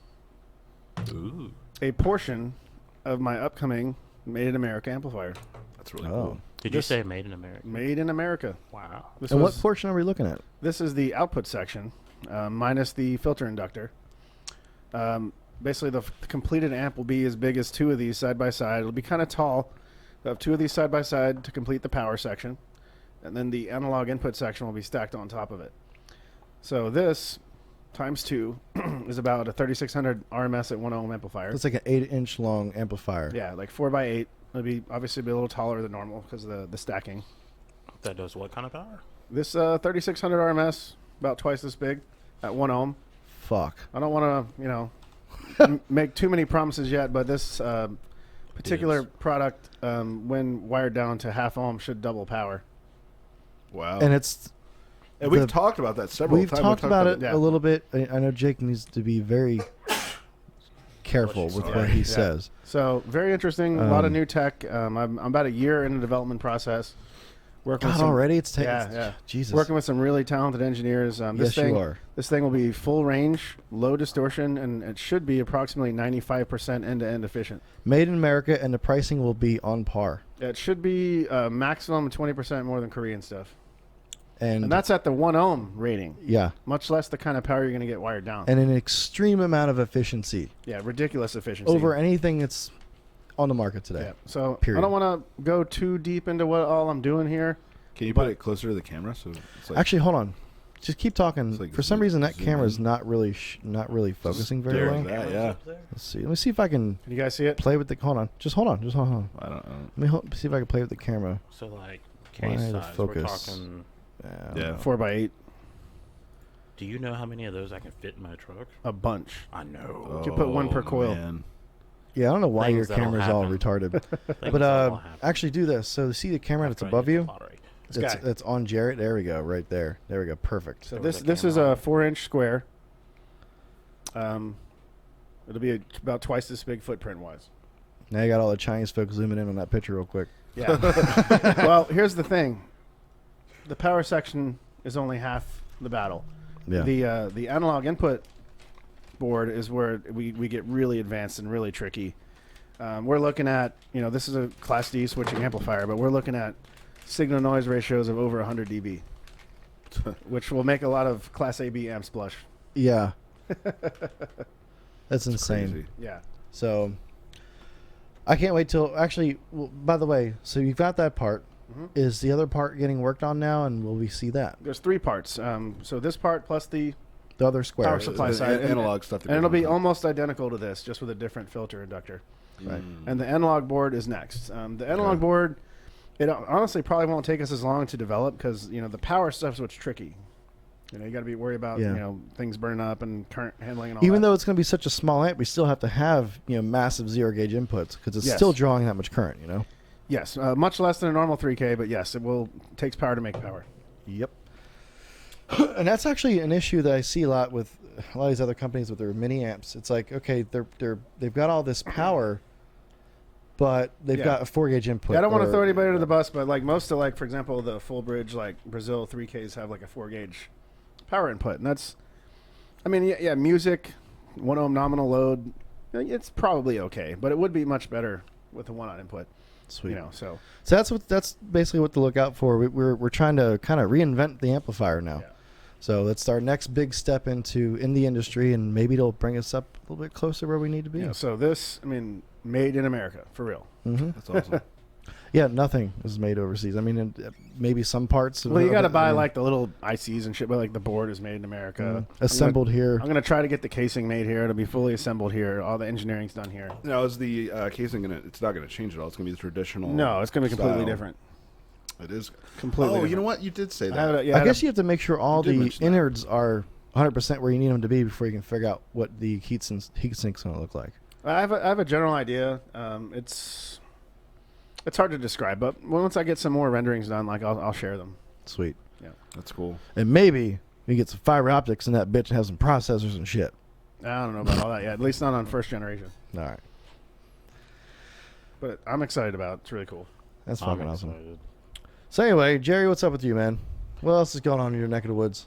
Ooh. a portion of my upcoming Made in America amplifier. That's really Oh. cool. Did you say made in America? Made in America. Wow. This, And what was, portion are we looking at? this is the output section, minus the filter inductor. Basically, the completed amp will be as big as two of these side by side. It'll be kind of tall. We'll have two of these side by side to complete the power section. And then the analog input section will be stacked on top of it. So this times 2 is about a 3600 RMS at 1 ohm amplifier. It's like an 8-inch long amplifier. Yeah, like 4x8. It'll be obviously be a little taller than normal because of the stacking. That does what kind of power? This 3600 RMS, about twice this big at 1 ohm. Fuck. I don't want to, make too many promises yet, but this particular Yes. product, when wired down to half ohm, should double power. Wow. And it's And we've the- talked about that several we've times. talked about it yeah. a little bit. I know Jake needs to be very careful with what he says. So very interesting. A lot of Um, new tech. I'm about a year in the development process. Working God, with some, already it's taking. yeah. Jesus. Working with some really talented engineers. Yes, you are. This thing will be full range, low distortion, and it should be approximately 95% end-to-end efficient. Made in America, and the pricing will be on par. It should be maximum 20% more than Korean stuff. And, And that's at the 1 ohm rating, yeah, much less the kind of power you're going to get wired down. and an extreme amount of efficiency Yeah, ridiculous efficiency. over anything that's on the market today. Yeah. So Period. I don't want to go too deep into what all I'm doing here. Can you put it closer to the camera? So it's like Actually, hold on. Just keep talking. It's like For some zoom- ready that zoom camera's in. not really focusing very there well. like that, yeah. Let's see. Let me see if I can Can you guys see it? play with the. Hold on. Just hold on. Just hold on. I don't know. Let me see if I can play with the camera. So like Why case the size, focus? we're talking. Yeah. 4x8, Do you know how many of those I can fit in my truck? a bunch. I know. You could put one per coil. Man. Yeah, I don't know why Things your that'll camera's all happen. retarded. Things But that'll happen actually, do this. So see the camera that's after I above use the you. pottery. This guy. It's on Jarrett. There we go. Right there. There we go. Perfect. So There was this a is camera a on it. 4-inch square. It'll be about twice this big footprint wise. Now you got all the Chinese folks zooming in on that picture real quick. Yeah. Well, here's the thing. The power section is only half the battle. Yeah. The analog input board is where we get really advanced and really tricky. We're looking at, this is a Class D switching amplifier, but we're looking at signal noise ratios of over 100 dB, which will make a lot of Class AB amps blush. Yeah. That's It's insane. crazy. Yeah. So I can't wait till actually. Well, by the way, so you've got that part. Mhm. Is the other part getting worked on now, and will we see that? There's 3 parts. So this part plus the The other square. Power supply The side. analog stuff. that and goes it'll be on top. almost identical to this, just with a different filter inductor. Right. And the analog board is next. The analog Okay. board, it honestly probably won't take us as long to develop because the power stuff's what's tricky. You got to be worried about Yeah. things burning up and current handling and all Even that. though it's going to be such a small amp, we still have to have massive zero gauge inputs because it's Yes. still drawing that much current. Yes, much less than a normal 3K, but yes, takes power to make power. Yep. And that's actually an issue that I see a lot with a lot of these other companies with their mini amps. It's like, okay, they've got all this power, but they've Yeah. got a 4 gauge input. Yeah, I don't want to or- throw anybody under the bus, but like most of for example, the full bridge Brazil 3Ks have like a 4 gauge power input, and that's, music, 1 ohm nominal load, it's probably okay, but it would be much better with a 1 ohm input. Sweet. So So that's basically what to look out for. We're trying to kind of reinvent the amplifier now. Yeah. So that's our next big step in the industry, and maybe it'll bring us up a little bit closer where we need to be. Yeah, so this, I mean, made in America, for real. Mm-hmm. That's awesome. Yeah, nothing is made overseas. I mean, maybe some parts. Well, you got to buy I mean, like the little ICs and shit, but like the board is made in America. assembled here. I'm gonna try to get the casing made here. It'll be fully assembled here. All the engineering's done here. Now, is the casing it's not gonna change at all? It's gonna be the traditional. No, it's gonna be completely style. different. It is Completely. Oh, you different. know what? You did say I have that. it- yeah, I guess you have to make sure all You did the mention that. innards are 100% where you need them to be before you can figure out what the heat sink's going to look like. I have a general idea. It's hard to describe, but once I get some more renderings done, like I'll share them. Sweet. That's cool. And maybe we get some fiber optics in that bitch and have some processors and shit. I don't know about all that yet. At least not on first generation. All right. But I'm excited about it. It's really cool. That's I'm fucking awesome. excited. So anyway, Jerry, what's up with you, man? What else is going on in your neck of the woods?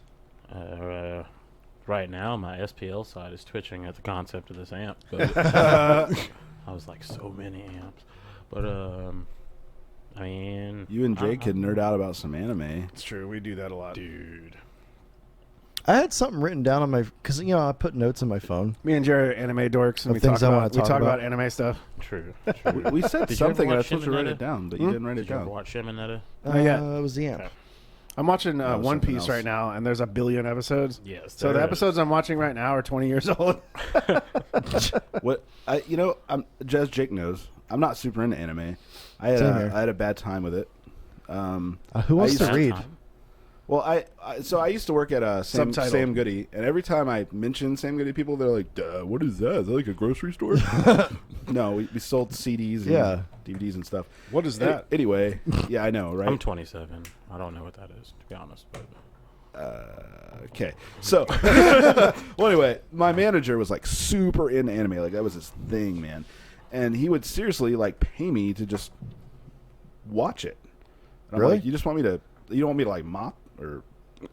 Right now, my SPL side is twitching at the concept of this amp. But I was like, so many amps. But, I mean... You and Jake could nerd out about some anime. It's true. We do that a lot. Dude. I had something written down on my... Because, I put notes on my phone. Me and Jerry are anime dorks, and Of we things talk I wanna about talk about. anime stuff. True. We said Did you something, ever and I was watch supposed to write Shimonetta? it down, but you didn't write it Did you ever down. watch Shimonetta? Not yet. It was the amp. Okay. I'm watching That was One something Piece else. right now, and there's 1 billion episodes. Yes. So the there is. episodes I'm watching right now are 20 years old. What as Jake knows, I'm not super into anime. I had Same here. I had a bad time with it. Who wants used to to- read? Well, I used to work at Sam Subtitled. Goody, and every time I mention Sam Goody, people they're like, Duh, "What is that? Is that like a grocery store?" No, we sold CDs, and Yeah. DVDs and stuff. What is that? Anyway, yeah, I know, right? I'm 27. I don't know what that is, to be honest. But Okay, so well, anyway, my manager was like super into anime, like that was his thing, man, and he would seriously like pay me to just watch it. And I'm Really? like, you don't want me to like mop or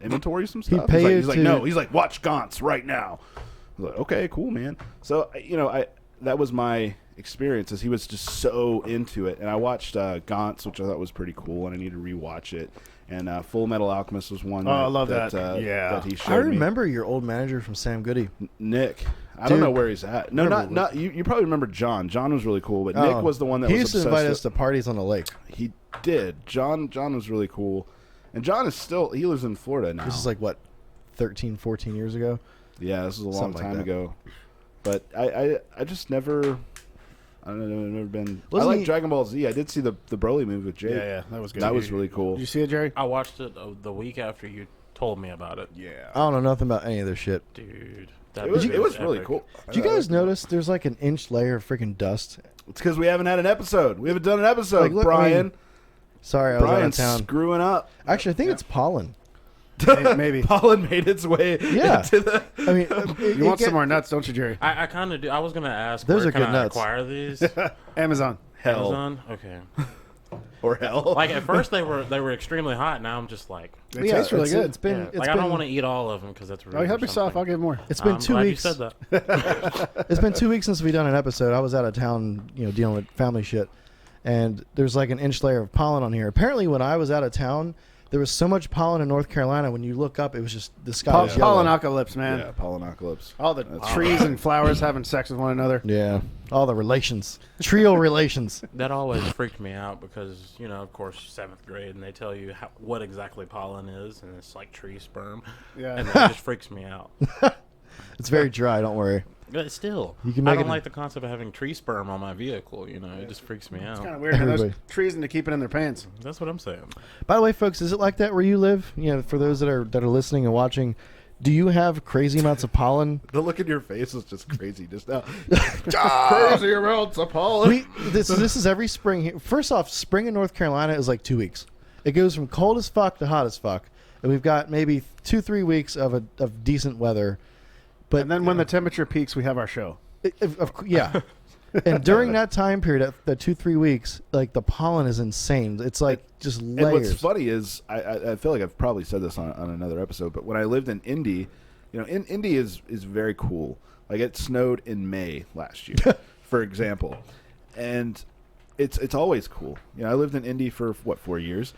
inventory some stuff? pay you he's like, to- no, he's like, watch Gantz right now. I was like, okay, cool, man. So that was my experience, is he was just so into it, and I watched Gantz, which I thought was pretty cool, and I need to rewatch it. And Full Metal Alchemist was one. Oh, I love that. Yeah, that he showed I me. remember your old manager from Sam Goody. Nick. I don't Dude. know where he's at. No, Remember not you probably remember John. John was really cool, but Oh. Nick was the one that he was used to obsessed invite with- us to parties on the lake. He did. John was really cool. And John is still, he lives in Florida now. This is like, what, 13, 14 years ago? Yeah, this is a long Something like time that. ago. But I just never, I don't know, I've never been. Wasn't I like he- Dragon Ball Z. I did see the Broly movie with Jake. Yeah, that was good. That was really cool. Did you see it, Jerry? I watched it the week after you told me about it. Yeah. I don't know nothing about any of this shit. Dude. That It was epic. really cool. Did you guys notice there's like an inch layer of freaking dust? It's because we haven't had an episode. We haven't done an episode, Like, look, I Brian. mean, Sorry, I was out of Brian's town. screwing up. Actually, I think it's pollen. Maybe. Pollen made its way Yeah. into the. I mean, You want some more nuts, don't you, Jerry? I kind of do. I was going to ask, Those where are can good I nuts. acquire these? Amazon. Hell. Amazon? Okay. Or hell. Like, at first they were extremely hot. Now I'm just like... They taste really good. It's been, yeah. it's like, been, I don't want to eat all of them because that's really... Oh, help yourself. I'll give more. It's been I'm 2 glad weeks. you said that. It's been 2 weeks since we done an episode. I was out of town, dealing with family shit, and there's like an inch layer of pollen on here. Apparently, when I was out of town, there was so much pollen in North Carolina. When you look up, it was just the sky was yellow. Pollenocalypse, man. Yeah, pollenocalypse. All the That's trees and flowers having sex with one another. Yeah, all the relations, trio relations. That always freaked me out because, of course, 7th grade, and they tell you what exactly pollen is, and it's like tree sperm. Yeah. And that just freaks me out. It's very dry. Don't worry. But still, You can I make don't it- like the concept of having tree sperm on my vehicle. It just freaks me It's kind out. of weird. Those Everybody. trees to keep it in their pants. That's what I'm saying. By the way, folks, is it like that where you live? For those that are listening and watching, do you have crazy amounts of pollen? The look in your face was just crazy just now. Crazy amounts of pollen. This is every spring here. First off, spring in North Carolina is like 2 weeks. It goes from cold as fuck to hot as fuck, and we've got maybe 2-3 weeks of decent weather. But And then when the temperature peaks, we have our show. yeah. And during that time period, that 2-3 weeks, like the pollen is insane. It's like just And layers. what's funny is, I feel like I've probably said this on another episode, but when I lived in Indy, Indy is very cool. Like it snowed in May last year, for example, and it's always cool. I lived in Indy for 4 years,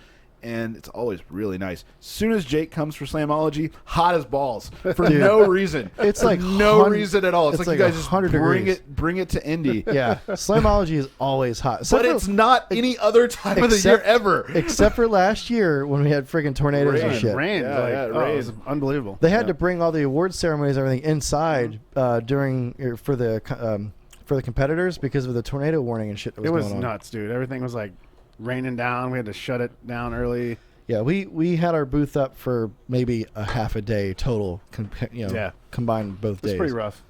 and it's always really nice. As soon as Jake comes for Slamology, hot as balls for no reason. It's like no reason at all. It's like you guys just 100 degrees. bring it to Indy. Yeah, Slamology is always hot. But it's not any other time of the year ever. Except for last year when we had friggin' tornadoes and shit. Rain. Yeah, It rain. was unbelievable. They had to bring all the awards ceremonies and everything inside for the competitors because of the tornado warning and shit that was It was going on. nuts, dude. Everything was like raining down. We had to shut it down early. Yeah, we had our booth up for maybe a half a day total, combined both It was days. pretty rough.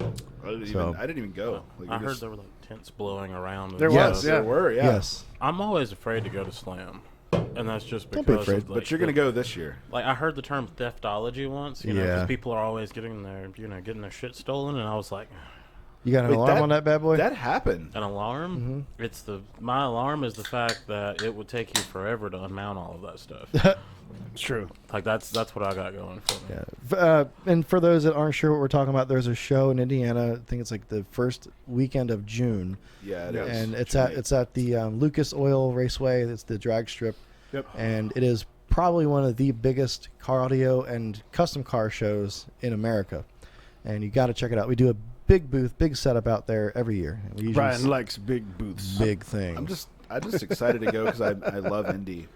I didn't even go. Like, I we heard just- there were like tents blowing around. And There Yes. was, there yeah. were, yeah. Yes. I'm always afraid to go to Slam, and that's just Don't because. be afraid. Of, like, But you're gonna go this year. Like I heard the term theftology once, you know, Yeah. because people are always getting their shit stolen, and I was like, You got an Wait, alarm on that bad boy? That happened. an alarm. Mm-hmm. My alarm is the fact that it would take you forever to unmount all of that stuff. It's true. Like that's what I got going for me. And for those that aren't sure what we're talking about, there's a show in Indiana. I think it's like the first weekend of June, Yeah, it is. and it's June at the Lucas Oil Raceway. It's the drag strip. Yep. And it is probably one of the biggest car audio and custom car shows in America, and you got to check it out. We do a big booth, big setup out there every year. And we usually Bryan likes big booths. big things. I'm just excited to go because I love Indy.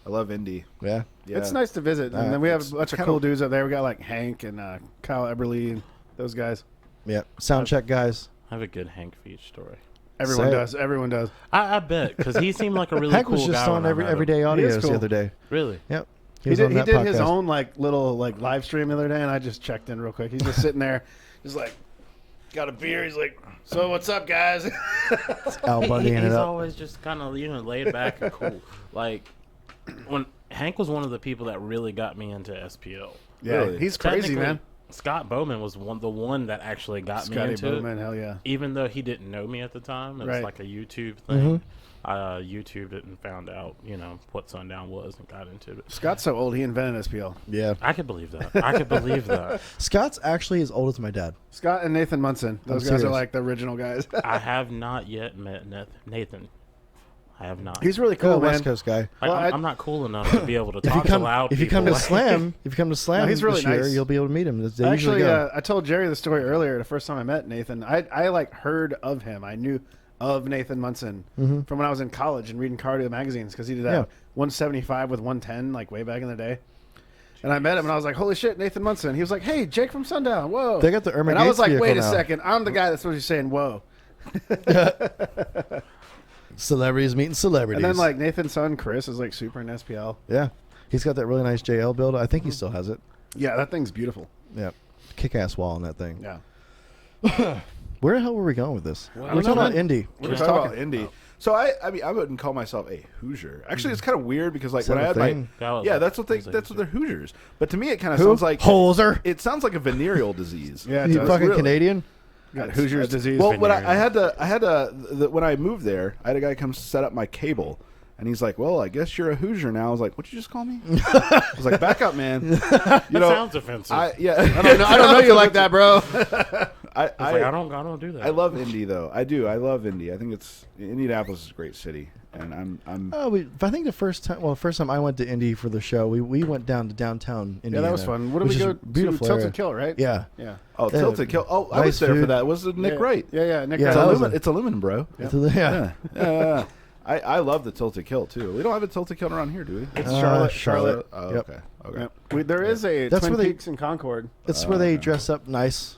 I love Indy. Yeah. Yeah. It's nice to visit. And then we have It's a bunch of kinda- cool dudes up there. We got like Hank and Kyle Eberly and those guys. Yeah. Sound check guys. I have a good Hank Feach story. Everyone Say it. does. Everyone does. I bet because he seemed like a really Hank cool was just guy on when I met him. Everyday He Audios is cool. the other day. Really? Yep. He was did, on he that did his podcast. own like little like live stream the other day, and I just checked in real quick. He's just sitting there, just like got a beer. He's like, "So what's up, guys?" Al Bundying it He's up. always just kind of laid back and cool. Like when Hank was one of the people that really got me into SPL. Yeah, Really? he's crazy, Technically, man. Scott Bowman was the one that actually got me Scotty into Bowman, it. hell yeah. Even though he didn't know me at the time, it was Right. like a YouTube thing. I YouTubed it and found out, what Sundown was and got into it. Scott's so old, he invented SPL. Yeah. I could believe that. I could believe that. Scott's actually as old as my dad. Scott and Nathan Munson, those I'm guys are serious. like the original guys. I have not yet met Nathan. I have not. He's really Cool, cool, man. West Coast guy. Like, well, I'm not cool enough to be able to If you talk come, to loud if you people. come to Slam, No, he's really this year, nice. you'll be able to meet him. They usually Actually, go. I told Jerry the story earlier. The first time I met Nathan, I like heard of him. I knew of Nathan Munson from when I was in college and reading cardio magazines because he did that Yeah. 175 with 110 like way back in the day. And I met him and I was like, "Holy shit, Nathan Munson!" He was like, "Hey, Jake from Sundown, whoa!" They got the Irma and I was Gates like, vehicle "Wait a now. second, I'm the guy that's supposed to be saying whoa." Celebrities meeting celebrities. And then like Nathan's son Chris is like super in SPL. yeah, he's got that really nice JL build. I think he still has it. Yeah, that thing's beautiful. Yeah, kick-ass wall on that thing. Yeah. Where the hell were we going with this? Well, We're I don't talking know. about Indy. We're Yeah. talking about Indy. So I mean, I wouldn't call myself a Hoosier. Actually, it's kind of weird because like Is that when I a had thing? yeah, that's what that's they're Hoosiers. But to me, it kind of Who? sounds like Hoser. It sounds like a venereal disease. Yeah, it You does. fucking Really. Canadian? Got Hoosiers disease. Well, when venereal. I had to when I moved there, I had a guy come set up my cable, and he's like, "Well, I guess you're a Hoosier now." I was like, "What'd you just call me?" I was like, "Back up, man." You That know, sounds offensive. I I don't know you like that, bro. I I don't do that. I love Indy though. I do. I love Indy. I think Indianapolis is a great city, and I'm Oh, I think the first time I went to Indy for the show, we went down to downtown Yeah, Indiana. that was fun. What did which we is go a beautiful to? Tilted area. Kill, right? Yeah. Yeah. oh Yeah, Tilted Kill. Oh, I was nice there for food. that. Was it Nick yeah. Wright? Yeah, Nick Yeah, It's Wright. a that was lumen. It's a lumen, bro. Yeah. Yeah. I love the Tilted Kill too. We don't have a Tilted Kill around here, do we? It's Charlotte. Oh, Yep. okay. Yeah. There is a That's Twin where they- Peaks in Concord. It's where they dress up nice.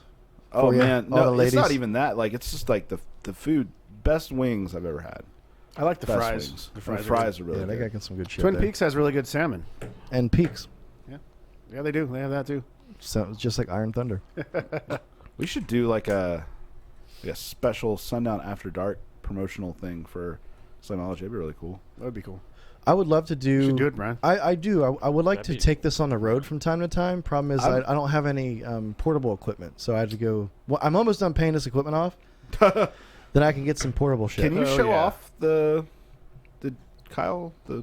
Oh for ya, man, all no, the it's not ladies. even that. Like it's just like the food, best wings I've ever had. I like the Best fries. wings. The The fries. fries are really Yeah, they good. got some good shit Twin there. Peaks has really good salmon. And Peaks. Yeah, they do. They have that too. So it's just like Iron Thunder. We should do like a special Sundown After Dark promotional thing for Slamology. That'd be really cool. That would be cool. I would love to do. You should do it, Brian. I do. I would like That'd to be- take this on the road from time to time. Problem is, I don't have any portable equipment, so I had to go. Well, I'm almost done paying this equipment off. Then I can get some portable shit. Can you Oh, show yeah. off the Kyle the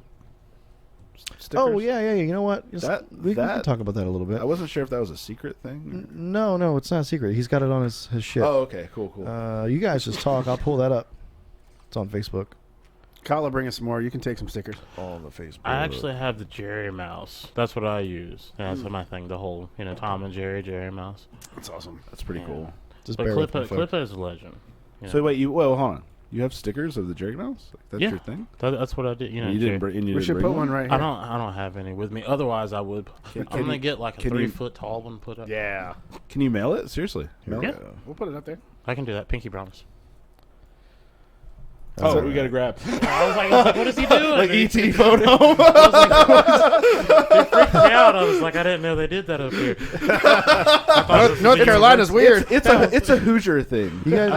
stickers? Oh yeah. You know what? We can that- talk about that a little bit. I wasn't sure if that was a secret thing. No, it's not a secret. He's got it on his shit. Oh, okay, cool. You guys just talk. I'll pull that up. It's on Facebook. Kyle will bring us some more. You can take some stickers. All the Facebook. I actually have the Jerry mouse. That's what I use. Yeah, that's my thing. The whole, Tom and Jerry mouse. That's awesome. That's pretty cool. Just But bear with me, folks. Clippa is a legend. So wait, hold on. You have stickers of the Jerry mouse? Like, that's Yeah. your thing? That's what I did. You didn't bring. We should put one right here. I don't have any with me. Otherwise, I would. I'm gonna get like a 3-foot tall one put up. Yeah. Can you mail it? Seriously? Mail Yeah. it? We'll put it up there. I can do that. Pinky promise. Oh, we got to grab. I was like, what is he doing? like He ET photo. freaked me out. I was like, I didn't know they did that up here. North Carolina's weird. It's a Hoosier thing. You guys,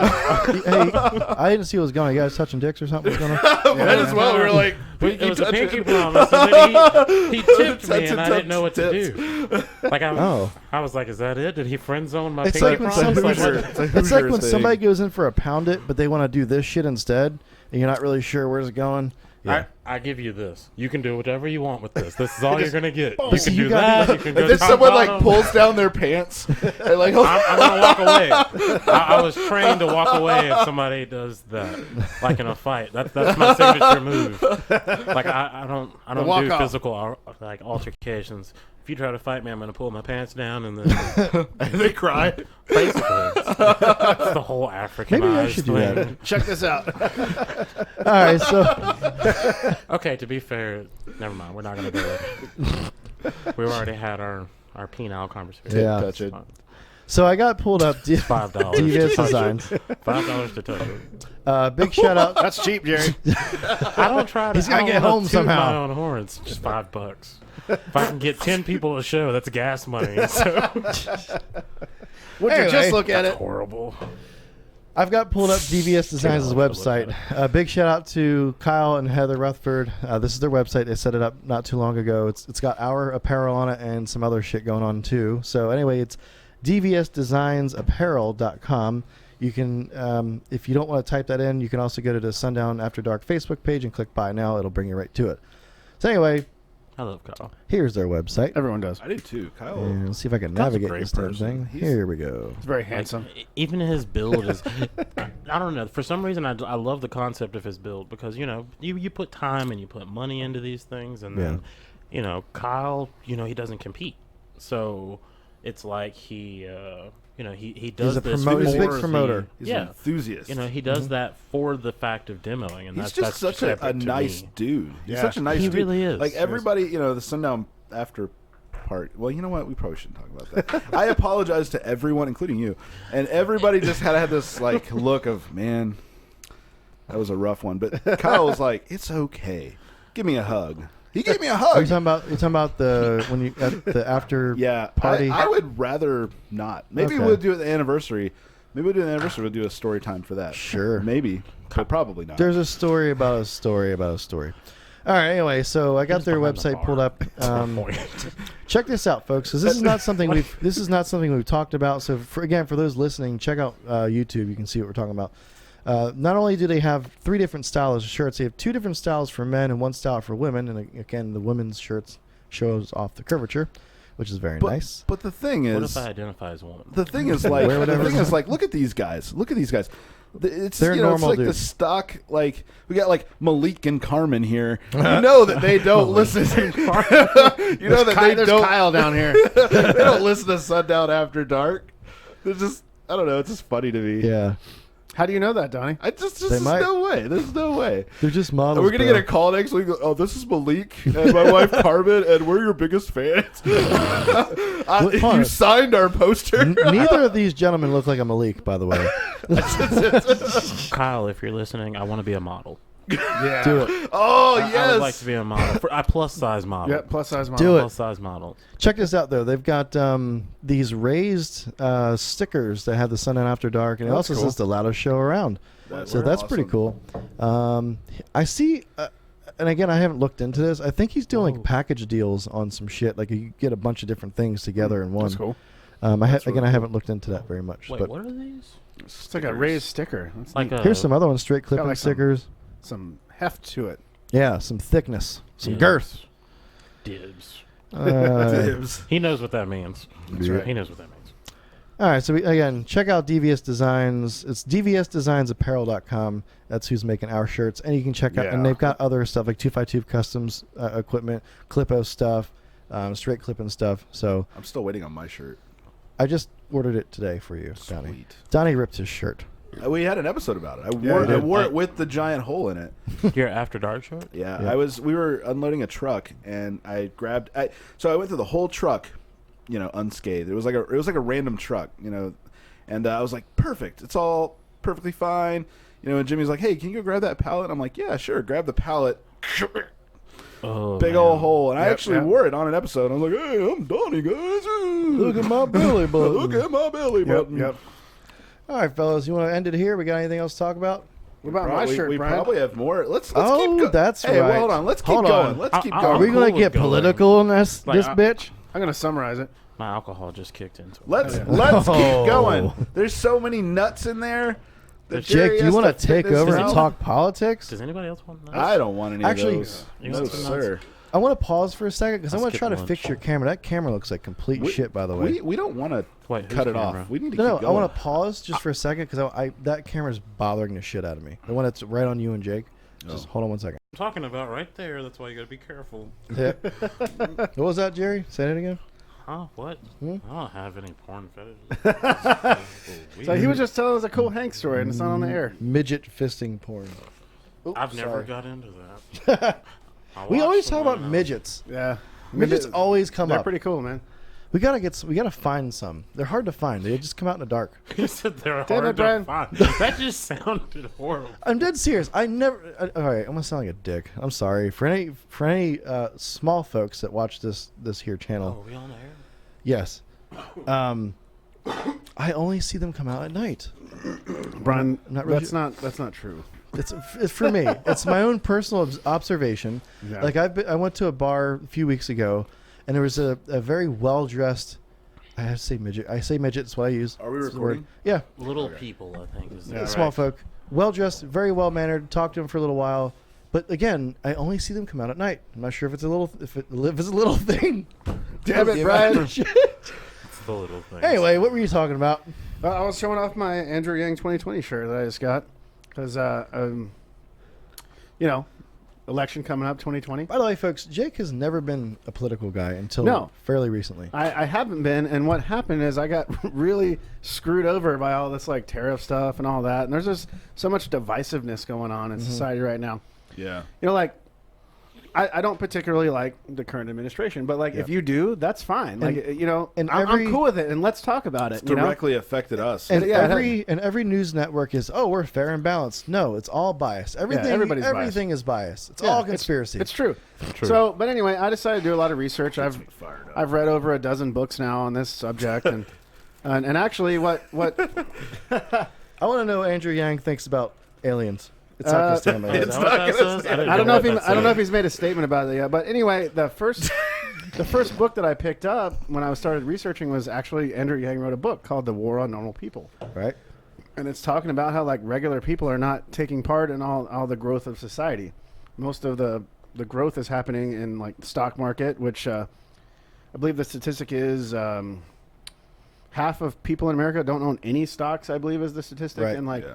hey, I didn't see what was going on. You guys touching dicks or something? What's going on? Might as well. We were like, It was a pinky promise, and then he tipped me, and I didn't know what to Tips. do. Like I was like, is that it? Did he friend zone my It's pinky like when promise? Like, Hoosier. what? It's a It's like Hoosier when thing. somebody goes in for a pound it, but they want to do this shit instead, and you're not really sure where's it going. Yeah. I give you this. You can do whatever you want with this. This is all you're gonna get. You See, can you do gotta that. You can go And then top someone like bottom. pulls down their pants. And like, I'm gonna walk away. I was trained to walk away if somebody does that, like in a fight. That's my signature move. Like I don't walk do off. physical like altercations. If you try to fight me, I'm gonna pull my pants down and then they cry. basically it's the whole African. Maybe I should do thing. that. Check this out. All right, so Okay, to be fair, never mind. We're not gonna go there. We've already had our penile conversation. Yeah. Touch it. so I got pulled up. $5. Devious Designs. $5 to touch it. Big shout out. That's cheap, Jerry. I don't try to. He's gotta I don't get wanna home toot somehow. My own horn. It's just $5. If I can get 10 people a show, that's gas money. So Would you Anyway. just look at that's it? horrible. I've got pulled up DVS Designs' Take a look website. Big shout out to Kyle and Heather Rutherford. This is their website. They set it up not too long ago. It's got our apparel on it and some other shit going on too. So anyway, it's dvsdesignsapparel.com. You can, if you don't want to type that in, you can also go to the Sundown After Dark Facebook page and click Buy Now. It'll bring you right to it. So anyway, I love Kyle. here's their website. Everyone does. I do too. Kyle. And let's see if I can Kyle's a navigate great this damn person. thing. He's- Here we go. It's very Like, handsome. even his build is. I don't know. For some reason, I love the concept of his build because you put time and you put money into these things, and then Kyle, he doesn't compete, so it's like he does He's a this. promoter. He's a big for the- promoter. He's yeah. an enthusiast. He does that for the fact of demoing, and He's that's just such a separate to nice me. dude. He's Yeah. such a nice He dude. really is. Like everybody, the Sundown After part. Well, you know what? We probably shouldn't talk about that. I apologize to everyone, including you. And everybody just had this like look of, man, that was a rough one. But Kyle was like, it's okay. Give me a hug. He gave me a Are hug. you talking about the when you at the after Yeah, party? I would rather not. Maybe Okay. we'll do it the anniversary. Maybe we'll do the anniversary. We'll do a story time for that. Sure. Maybe, but probably not. There's a story about a story about a story. All right. Anyway, so I got He's their behind the website bar. pulled up. That's my point. Check this out, folks, because this is not something we've talked about. So for those listening, check out YouTube. You can see what we're talking about. Not only do they have 3 different styles of shirts, they have 2 different styles for men and 1 style for women. And again, the women's shirts shows off the curvature, which is very nice. But the thing What is, if I identify as a woman? the thing is like, Wear whatever. look at these guys. Look at these guys. It's They're it's normal like the dudes. stock. Like we got like Malik and Carmen here. You know that they don't listen. you know that they There's don't. Kyle down here. They don't listen to Sundown After Dark. They're just. I don't know. It's just funny to me. Yeah, How do you know that, Donnie? I just They there's might. no way. There's no way. they're just models. We're gonna bro. get a call next week. Oh, this is Malik and my wife Carmen, and we're your biggest fans. Hold on. You signed our poster. Neither of these gentlemen look like a Malik, by the way. Kyle, if you're listening, I want to be a model. Yeah. Do it. Oh I yes. would like to be a model. For a plus size model. Yep, plus size model. Do it. Plus size model. Check this out, though. They've got these raised stickers that have the Sundown After Dark, and it That's also cool. says the loudest show around. So that's pretty cool. I see, and again, I haven't looked into this. I think he's doing like package deals on some shit. Like you get a bunch of different things together in one. That's cool. I haven't looked into that very much. Wait, but what are these? It's like a raised sticker. That's Like neat. a here's some other ones, straight clipping like some- stickers. Some heft to it. Yeah, some thickness, some Dibs. girth. Dibs. Uh, Dibs. He knows what that means. That's right. He knows what that means. All right, so again, check out Devious Designs. It's deviousdesignsapparel.com. That's who's making our shirts. And you can check out, and they've got other stuff like 252 Customs equipment, Clippo stuff, straight clipping stuff. So I'm still waiting on my shirt. I just ordered it today for you, Donnie. Sweet. Donnie ripped his shirt. We had an episode about it. I wore it with the giant hole in it. Your After Dark shirt? Yeah. We were unloading a truck, and I grabbed. So I went through the whole truck, unscathed. It was like a random truck, and I was like, perfect. It's all perfectly fine, And Jimmy's like, hey, can you go grab that pallet? I'm like, yeah, sure. Grab the pallet. Oh, big man. old hole, and I actually wore it on an episode. I was like, hey, I'm Donnie, guys. Look at my belly button. Look at my belly button. Yep. All right, fellas, you want to end it here? We got anything else to talk about? What about my shirt, We Bryan? probably have more. Let's keep Oh, going. that's hey, right. well, hold on. Let's keep Hold going. on. Let's keep I'm Are going. we cool going to with get going. political in this Like, bitch? I'm going to summarize it. My alcohol just kicked into it. Let's keep Oh. going. There's so many nuts in there. that Jake, Jerry do you has want to fit take this over and out. talk politics? Does anybody else want that? I don't want any Actually, of those. you No, want some nuts? sir. I want to pause for a second because I Let's want to skip try to lunch. fix your camera. That camera looks like complete shit, by the way. We don't want to Wait, cut whose it camera? off. We need to No, keep I going. want to pause just for a second because that camera's bothering the shit out of me. The one that's right on you and Jake. Just hold on one second. I'm talking about right there. That's why you gotta be careful. Yeah. What was that, Jerry? Say that again. Huh? What? Hmm? I don't have any porn fetishes. So he was just telling us a cool Hank story, and it's not on the air. Midget fisting porn. Oops, I've never sorry. got into that. I We watched always the talk about one, midgets. Yeah. Midgets always come They're up. pretty cool, man. We gotta find some. They're hard to find. They just come out in the dark. You said they're Damn hard it, to Bryan. find. That just sounded horrible. I'm dead serious. I never. All right, I'm gonna sound like a dick. I'm sorry for any small folks that watch this here channel. Oh, are we on the air? Yes. I only see them come out at night. Bryan, Not really that's not true. It's for me. It's my own personal observation. Yeah. Like I went to a bar a few weeks ago, and there was a very well dressed. I have to say midget. I say midget. That's what I use. Are we That's the word. recording? Yeah. Little people, I think. Is Yeah, Small right. folk, well dressed, very well mannered. Talked to them for a little while, but again, I only see them come out at night. I'm not sure if it's a little thing. Damn it, Bryan. It's the little thing. Anyway, what were you talking about? I was showing off my Andrew Yang 2020 shirt that I just got because, election coming up 2020. By the way, folks, Jake has never been a political guy until No. fairly recently. I haven't been, and what happened is I got really screwed over by all this like tariff stuff and all that, and there's just so much divisiveness going on in society right now. Yeah. Like I don't particularly like the current administration, but if you do, that's fine. and I'm cool with it, and let's talk about it. It's directly affected us. And Yeah, every news network is, we're fair and balanced. No, it's all biased. Everything everybody's is biased. It's Yeah, all conspiracy. It's true. True. So, but anyway, I decided to do a lot of research. I've read over a dozen books now on this subject, and actually, what I want to know what Andrew Yang thinks about aliens. It's not going to stand my Is head. that what that says? I don't know if he's made a statement about it yet. But anyway, the first book that I picked up when I started researching was actually Andrew Yang wrote a book called The War on Normal People. Right? And it's talking about how regular people are not taking part in all the growth of society. Most of the growth is happening in the stock market, which I believe the statistic is half of people in America don't own any stocks. I believe is the statistic, Right. and Yeah.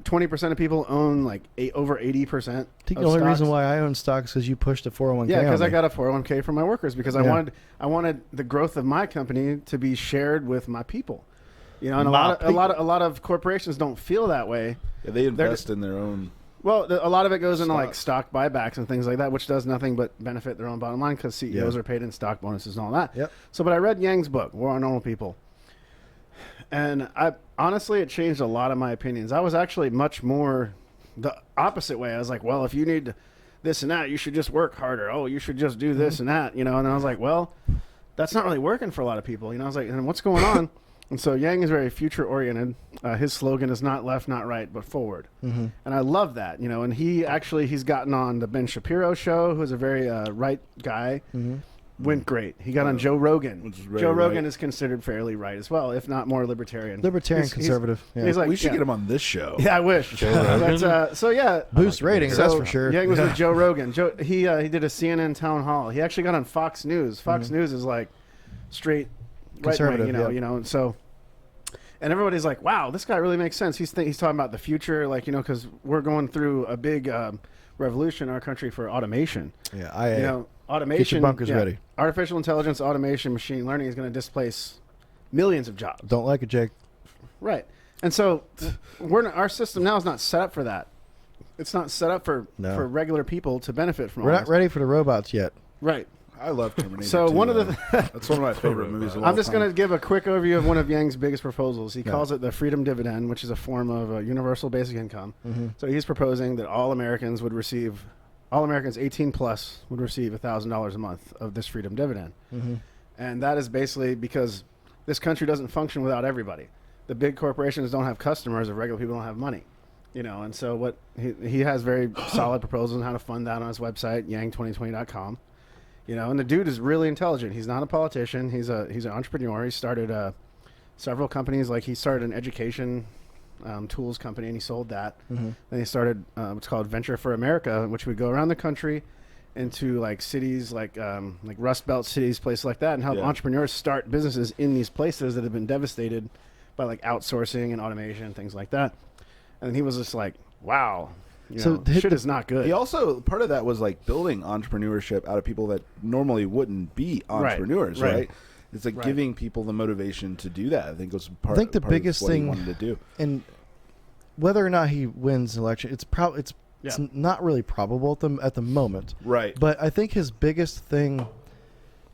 20% of people own over 80%. I think the only reason why I own stocks is because you pushed a 401k. Yeah, because on I me. got a 401k for my workers because Yeah. I wanted the growth of my company to be shared with my people. And a My lot of corporations don't feel that way. Yeah, they invest in their own. Well, a lot of it goes into Stocks. stock buybacks and things like that, which does nothing but benefit their own bottom line because CEOs Yeah. are paid in stock bonuses and all that. Yep. So, but I read Yang's book, War on Normal People, and honestly, it changed a lot of my opinions. I was actually much more the opposite way. I was like, well, if you need this and that, you should just work harder. Oh, you should just do this and that, And I was like, well, that's not really working for a lot of people. I was like, and what's going on? And so Yang is very future oriented. His slogan is not left, not right, but forward. Mm-hmm. And I love that, And he's gotten on the Ben Shapiro show, who's a very right guy. Mm-hmm. Went great. He got on Joe Rogan. Which is very Joe Rogan right. is considered fairly right as well, if not more libertarian. Libertarian, He's- conservative. Yeah. He's like, We should yeah. get him on this show. Yeah, I wish. But, so yeah, Boost ratings, that's for sure. Yang was with Joe Rogan. He did a CNN town hall. He actually got on Fox News. Fox News is straight right wing, Conservative, yeah. And so And everybody's like, wow, this guy really makes sense. He's talking about the future, like, because we're going through a big revolution in our country for automation. Yeah, automation. Get your bunkers ready. Artificial intelligence, automation, machine learning is going to displace millions of jobs. Don't like it, Jake. Right. And so our system now is not set up for that. It's not set up for regular people to benefit from. We're not ready for the robots yet. Right. I love Terminator. So 2, one of that's one of my favorite movies. I'm just going to give a quick overview of one of Yang's biggest proposals. He calls it the freedom dividend, which is a form of universal basic income. So he's proposing that all Americans 18 plus would receive $1,000 a month of this freedom dividend. And that is basically because this country doesn't function without everybody. The big corporations don't have customers if regular people don't have money. And so what he has very solid proposals on how to fund that on his website, yang2020.com. And the dude is really intelligent. He's not a politician. He's an entrepreneur. He started several companies. Like he started an education tools company, and he sold that. Then he started what's called Venture for America, which would go around the country into like cities like Rust Belt cities, places like that, and help entrepreneurs start businesses in these places that have been devastated by like outsourcing and automation and things like that. And he was just like, wow. Shit is not good. He also, part of that was like building entrepreneurship out of people that normally wouldn't be entrepreneurs, right? It's like giving people the motivation to do that. I think was part. I think the biggest thing he wanted to do, and whether or not he wins the election, it's not really probable at the moment, right? But I think his biggest thing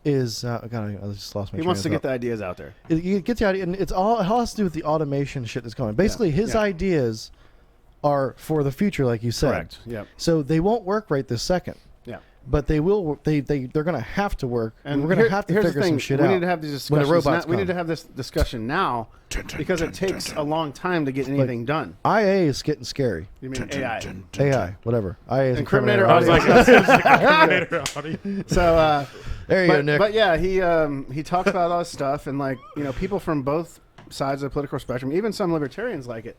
is I just lost my. He wants to get the ideas out there. He gets the idea, and it all has to do with the automation shit that's going on. Basically, his ideas are for the future, like you said. Correct. Yep. So they won't work right this second. Yeah. But they will. They're going to have to work, and we're going to have to figure figure some shit out. We need to have these discussions. We need to have this discussion now because it takes a long time to get anything done. IA is getting scary. You mean AI? AI, whatever. IA is Incriminator audio. So there you go, Nick. But yeah, he talks about all this stuff, and like people from both sides of the political spectrum, even some libertarians like it.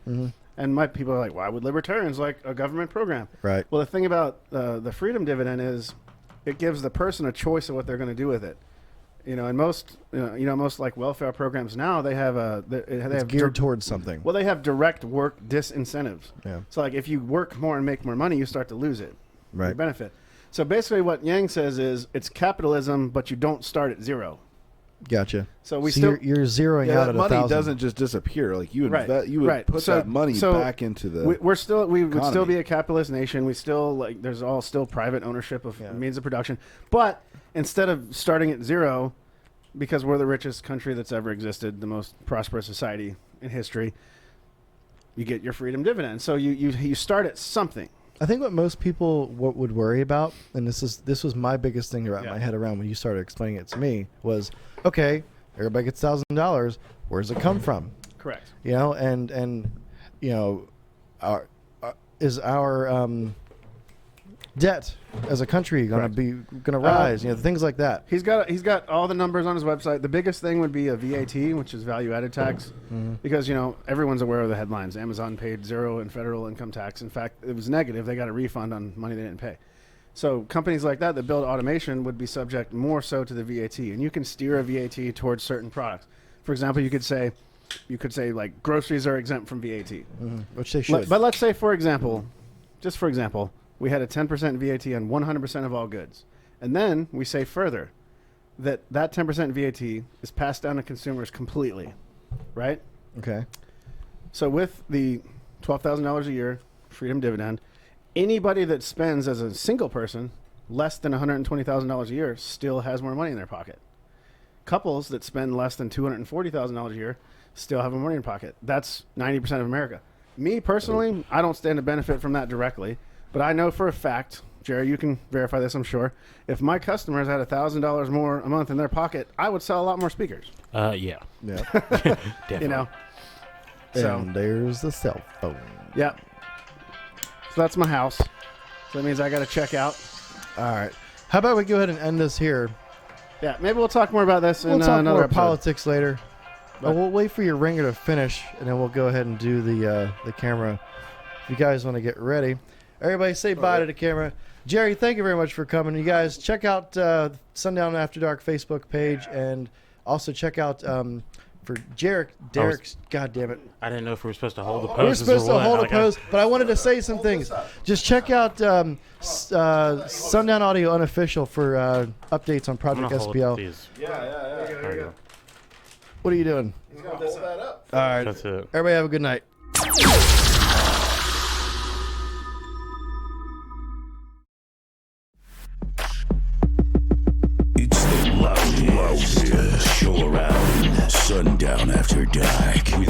And my people are like, why would libertarians like a government program? Right. Well, the thing about the freedom dividend is it gives the person a choice of what they're going to do with it. And most like welfare programs now, they have geared towards something. Well, they have direct work disincentives. Yeah. So like if you work more and make more money, you start to lose it. Right. Your benefit. So basically what Yang says is it's capitalism, but you don't start at zero. Gotcha. So you're zeroing out at money 1,000. doesn't just disappear. Like you would put so, that money back into the. We would still economy. be a capitalist nation. We still there's still private ownership of means of production. But instead of starting at zero, because we're the richest country that's ever existed, the most prosperous society in history, you get your freedom dividend. So you start at something. I think what most people would worry about, and this was my biggest thing to wrap my head around when you started explaining it to me, was okay, everybody gets $1,000. Where does it come from? Correct. And our debt as a country going to rise? Things like that. He's got all the numbers on his website. The biggest thing would be a VAT, which is value added tax, because everyone's aware of the headlines. Amazon paid zero in federal income tax. In fact, it was negative. They got a refund on money they didn't pay. So companies like that build automation would be subject more so to the VAT, and you can steer a VAT towards certain products. For example, you could say like groceries are exempt from VAT, which they should. But let's say, for example, we had a 10% VAT on 100% of all goods, and then we say further that 10% VAT is passed down to consumers completely, right? Okay. So with the $12,000 a year freedom dividend, anybody that spends as a single person less than $120,000 a year still has more money in their pocket. Couples that spend less than $240,000 a year still have more money in their pocket. That's 90% of America. Me personally, I don't stand to benefit from that directly, but I know for a fact, Jerry, you can verify this, I'm sure. If my customers had $1,000 more a month in their pocket, I would sell a lot more speakers. Yeah. Definitely. So and there's the cell phone. Yeah. So that's my house. So that means I got to check out. All right. How about we go ahead and end this here? Yeah, maybe we'll talk more about this in talk another more episode. politics later. We'll wait for your ringer to finish, and then we'll go ahead and do the camera. If you guys want to get ready. Everybody say bye to the camera. Jerry, thank you very much for coming. You guys check out Sundown After Dark Facebook page, and also check out for Derek's. God damn it. I didn't know if we were supposed to hold the We were poses supposed or to what. hold a Like, pose, but I wanted to say some things. Just check out Sundown Audio Unofficial for updates on I'm Project gonna hold SPL. these. There you go. What are you doing? He's gonna hold that up. All right. That's it. Everybody have a good night. It's the loudest show around. Sundown After Dark with